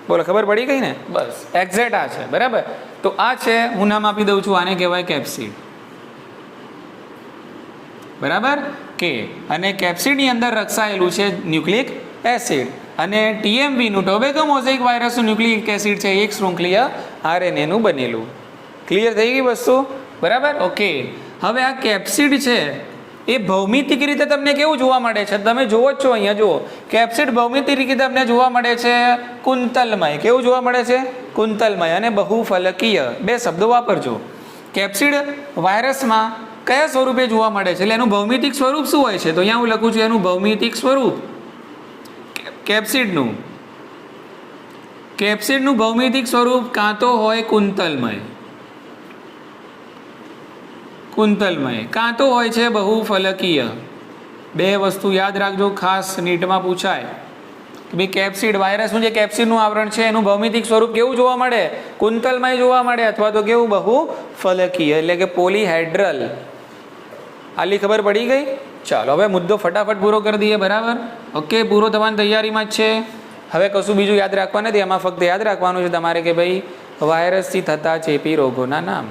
બોલો, ખબર પડી ગઈ ને? બસ, એક્ઝેક્ટ આ છે, બરાબર. તો આ છે, હું નામ આપી દઉં છું, આને કહેવાય કેપ્સિડ, બરાબર. કે અને કેપ્સિડની અંદર રક્ષાયેલું છે ન્યુક્લિક એસિડ. અને ટીએમવીનું ટોબેકો મોઝેઇક વાયરસનું ન્યુક્લિક એસિડ છે એક શૃંખલીય આરએનએનું બનેલું. ક્લિયર થઈ ગઈ વસ્તુ? બરાબર. ઓકે. હવે આ કેપ્સિડ છે એ ભૌમિતિક રીતે તમને કેવું જોવા મળે છે? તમે જોવો જ છો અહીંયા. જુઓ, કેપ્સિડ ભૌમિતિક રીતે તમને જોવા મળે છે કુંતલમય. કેવું જોવા મળે છે? કુંતલમય. અને બહુફલકીય. બે શબ્દો વાપરજો. કેપ્સિડ વાયરસમાં કયા સ્વરૂપે જોવા મળે છે? એટલે એનું ભૌમિતિક સ્વરૂપ શું હોય છે? તો અહીંયા હું લખું છું એનું ભૌમિતિક સ્વરૂપ કેપ્સિડનું ભૌમિતિક સ્વરૂપ કાં તો હોય કુંતલમય, કાં તો હોય છે બહુફલકીય. બે વસ્તુ યાદ રાખજો, ખાસ નીટમાં પૂછાય કે ભાઈ કેપ્સિડ વાયરસનું જે કેપ્સિડનું આવરણ છે એનું ભૌમિતિક સ્વરૂપ કેવું જોવા મળે? કુંતલમય જોવા મળે, અથવા તો કેવું? બહુફલકીય, એટલે કે પોલીહેડ્રલ. આલી ખબર પડી ગઈ? ચાલો હવે મુદ્દો ફટાફટ પૂરો કરી દઈએ, બરાબર. ઓકે, પૂરો થવાની તૈયારીમાં જ છે. હવે કશું બીજું યાદ રાખવા નથી, એમાં ફક્ત યાદ રાખવાનું છે તમારે કે ભાઈ વાયરસથી થતા ચેપી રોગોના નામ,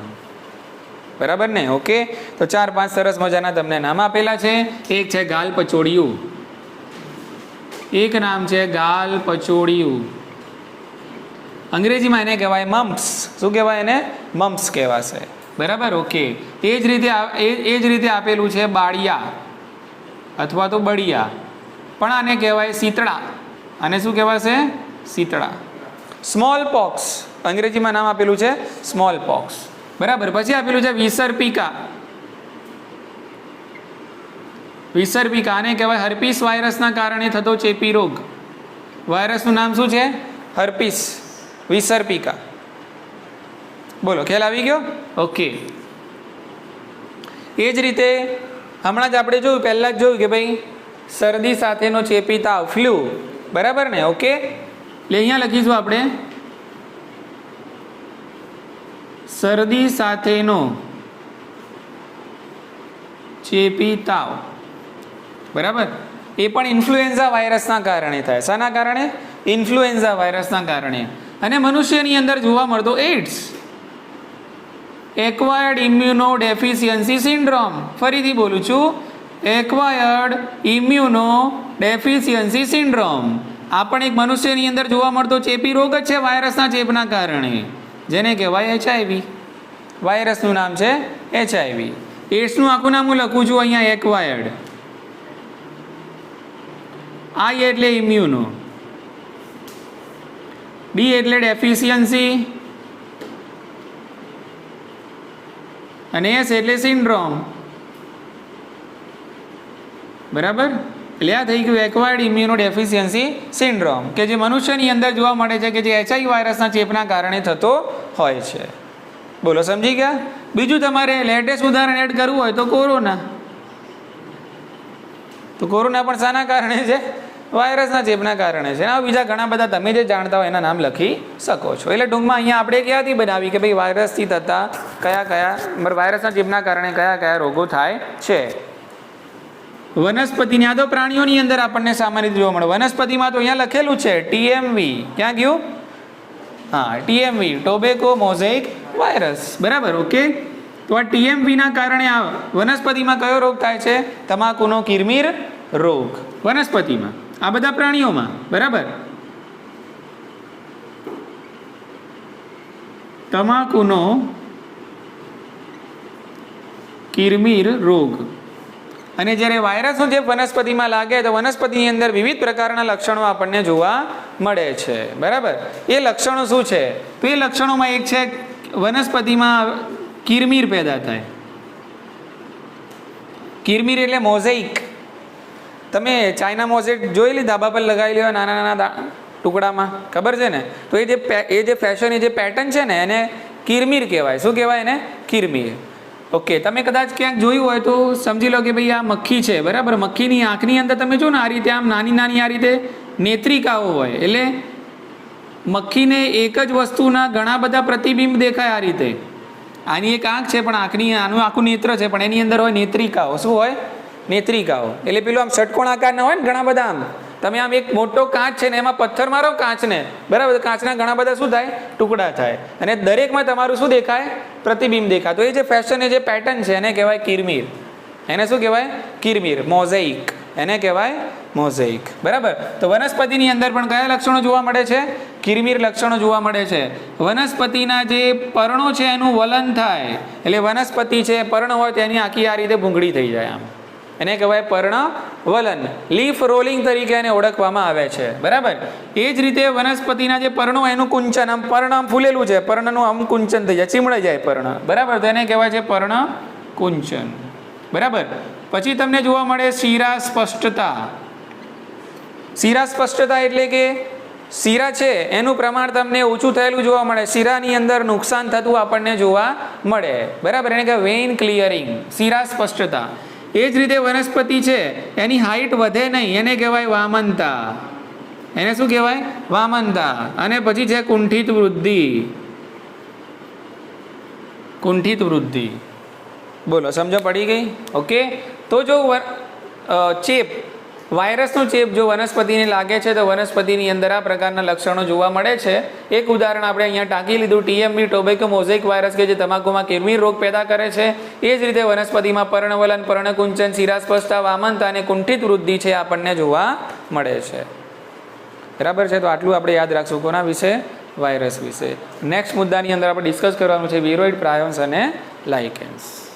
બરાબર ને? ઓકે. તો 4-5 સરસ મજાના તમને નામ આપેલા છે. એક છે ગાલપચોડિયું, એક નામ છે ગાલપચોડિયું. અંગ્રેજીમાં એને કહેવાય મમ્પ્સ. શું કહેવાય એને? મમ્પ્સ કહેવાશે, બરાબર. ઓકે. એ જ રીતે આપેલું છે બાળિયા અથવા તો બળિયા, પણ આને કહેવાય શીતળા. આને શું કહેવાશે? શીતળા. સ્મોલ પોક્સ, અંગ્રેજીમાં નામ આપેલું છે સ્મોલ પોક્સ, બરાબર. પછી આપેલું છે વિસર્પિકા. આને કહેવાય હર્પીસ વાયરસના કારણે થતો ચેપી રોગ. વાયરસનું નામ શું છે? હર્પીસ, વિસર્પિકા. બોલો, ખ્યાલ આવી ગયો? ઓકે. એ જ રીતે હમણાં જ આપણે જોયું, પહેલાં જ જોયું કે ભાઈ શરદી સાથેનો ચેપી તાવ, ફ્લૂ, બરાબર ને? ઓકે. એટલે અહીંયા લખીશું આપણે શરદી સાથેનો ચેપી તાવ, બરાબર, એ પણ ઇન્ફ્લુએન્ઝા વાયરસના કારણે થાય. શાના કારણે? ઇન્ફ્લુએન્ઝા વાયરસના કારણે. અને મનુષ્યની અંદર જોવા મળતો AIDS, acquired immuno deficiency syndrome. ફરીથી બોલું છું, એક્વાયર્ડ ઇમ્યુનો ડેફિશિયન્સી સિન્ડ્રોમ. આ પણ એક મનુષ્યની અંદર જોવા મળતો ચેપી રોગ જ છે વાયરસના ચેપના કારણે, જેને કહેવાય HIV. વાયરસનું નામ છે HIV. એડ્સનું આખું નામ હું લખું છું અહીંયા, એક્વાયર્ડ. I એટલે ઇમ્યુનો, D એટલે ડેફિશિયન્સી અને S એટલે સિન્ડ્રોમ. બરાબર, એટલે આ થઈ ગયું એક્વાયર્ડ ઇમ્યુનો ડેફિશિયન્સી સિન્ડ્રોમ, કે જે મનુષ્યની અંદર જોવા મળે છે, કે જે HIV વાયરસના ચેપના કારણે થતો હોય છે. બોલો, સમજી ગયા? બીજું તમારે લેટેસ્ટ ઉદાહરણ એડ કરવું હોય તો કોરોના. તો કોરોના પણ શાના કારણે છે? વાયરસના ચેપના કારણે છે. આ બીજા ઘણા બધા તમે જે જાણતા હોય એના નામ લખી શકો છો. એટલે ટૂંકમાં અહીંયા આપણે ક્યાંથી બનાવી કે ભાઈ વાયરસથી થતા કયા વાયરસના ચેપના કારણે કયા કયા રોગો થાય છે. વનસ્પતિની, આ તો પ્રાણીઓની અંદર આપણને સામાન્ય રીતે જોવા મળે. વનસ્પતિમાં તો અહીંયા લખેલું છે TMV. ક્યાં ગયું? હા, TMV, ટોબેકો મોઝેઇક વાયરસ. બરાબર, ઓકે. તો આ TMVના કારણે આ વનસ્પતિમાં કયો રોગ થાય છે? તમાકુનો કિરમીર રોગ. વનસ્પતિમાં, આ બધા પ્રાણીઓમાં. બરાબર, તમાકુનો કિરમીર રોગ. અને જ્યારે વાયરસનો જે વનસ્પતિમાં લાગે તો વનસ્પતિની અંદર વિવિધ પ્રકારના લક્ષણો આપણને જોવા મળે છે. બરાબર, એ લક્ષણો શું છે? તો એ લક્ષણોમાં એક છે વનસ્પતિમાં કિરમીર પેદા થાય. કિરમીર એટલે મોઝેઇક. તમે ચાઇના મોઝેક જોઈ લી, ધાબા પર લગાવી લ્યો નાના નાના ટુકડામાં, ખબર છે ને? તો એ જે ફેશન, એ જે પેટર્ન છે ને, એને કિરમીર કહેવાય. શું કહેવાય એને? કિરમીર. ઓકે, તમે કદાચ ક્યાંક જોયું હોય તો સમજી લો કે ભાઈ આ મક્ખી છે. બરાબર, મક્ખીની આંખની અંદર તમે જો ને આ રીતે આમ નાની નાની આ રીતે નેત્રિકાઓ હોય. એટલે મક્ખીને એક જ વસ્તુના ઘણા બધા પ્રતિબિંબ દેખાય આ રીતે. આની એક આંખ છે, પણ આંખની આનું આખું નેત્ર છે, પણ એની અંદર હોય નેત્રિકાઓ. શું હોય? નેત્રિકાઓ. એટલે પેલું આમ ષટકોણ આકારના હોય ને ઘણા બધા. આમ તમે આમ એક મોટો કાચ છે ને, એમાં પથ્થર મારો કાચને, બરાબર, કાચના ઘણા બધા શું થાય? ટુકડા થાય. અને દરેકમાં તમારું શું દેખાય? પ્રતિબિંબ દેખાય. તો એ જે ફેશન, એ જે પેટર્ન છે, એને કહેવાય કિરમીર. એને શું કહેવાય? કિરમીર, મોઝેઇક. એને કહેવાય મોઝેઇક. બરાબર. તો વનસ્પતિની અંદર પણ કયા લક્ષણો જોવા મળે છે? કિરમીર લક્ષણો જોવા મળે છે. વનસ્પતિના જે પર્ણો છે એનું વલન થાય. એટલે વનસ્પતિ છે, પર્ણ હોય તેની આખી આ રીતે ભૂંગળી થઈ જાય. આમ એને કહેવાય પર્ણવલન. લીફ રોલિંગ તરીકે એને ઓળખવામાં આવે છે. બરાબર. એ જ રીતે વનસ્પતિના જે પર્ણો, એનું કુંચન, આમ પર્ણ આમ ફૂલેલું છે, પર્ણનું આમ કુંચન થઈ જાય, ચીમડાઈ જાય પર્ણ. બરાબર, તો એને કહેવાય છે પર્ણ કુંચન. બરાબર. પછી તમને જોવા મળે શિરા સ્પષ્ટતા. શિરા સ્પષ્ટતા એટલે કે શિરા છે એનું પ્રમાણ તમને ઓછું થયેલું જોવા મળે. શિરાની અંદર નુકસાન થતું આપણને જોવા મળે. બરાબર, એને કહેવાય વેઇન ક્લિયરિંગ. શિરા સ્પષ્ટતા. એ જ રીતે વનસ્પતિ છે એની હાઇટ વધે નહીં, એને કહેવાય વામનતા. એને શું કહેવાય? વામનતા. અને પછી છે કુંઠિત વૃદ્ધિ. કુંઠિત વૃદ્ધિ. બોલો, સમજો પડી ગઈ? ઓકે. તો જો ચેપ, વાયરસનો ચેપ જો વનસ્પતિને લાગે છે તો વનસ્પતિની અંદર આ પ્રકારના લક્ષણો જોવા મળે છે. એક ઉદાહરણ આપણે અહીંયા ટાંકી લીધું, TMV, ટોબેકો મોઝેઇક વાયરસ, કે જે તમાકુમાં કિરમીર રોગ પેદા કરે છે. એ જ રીતે વનસ્પતિમાં પર્ણવલન, પર્ણકુંચન, શિરાસ્પષ્ટતા, વામનતા અને કુંઠિત વૃદ્ધિ છે આપણને જોવા મળે છે. બરાબર છે. તો આટલું આપણે યાદ રાખશું. કોના વિશે? વાયરસ વિશે. નેક્સ્ટ મુદ્દાની અંદર આપણે ડિસ્કસ કરવાનું છે વિરોઇડ, પ્રાયોન્સ અને લાઇકેન્સ.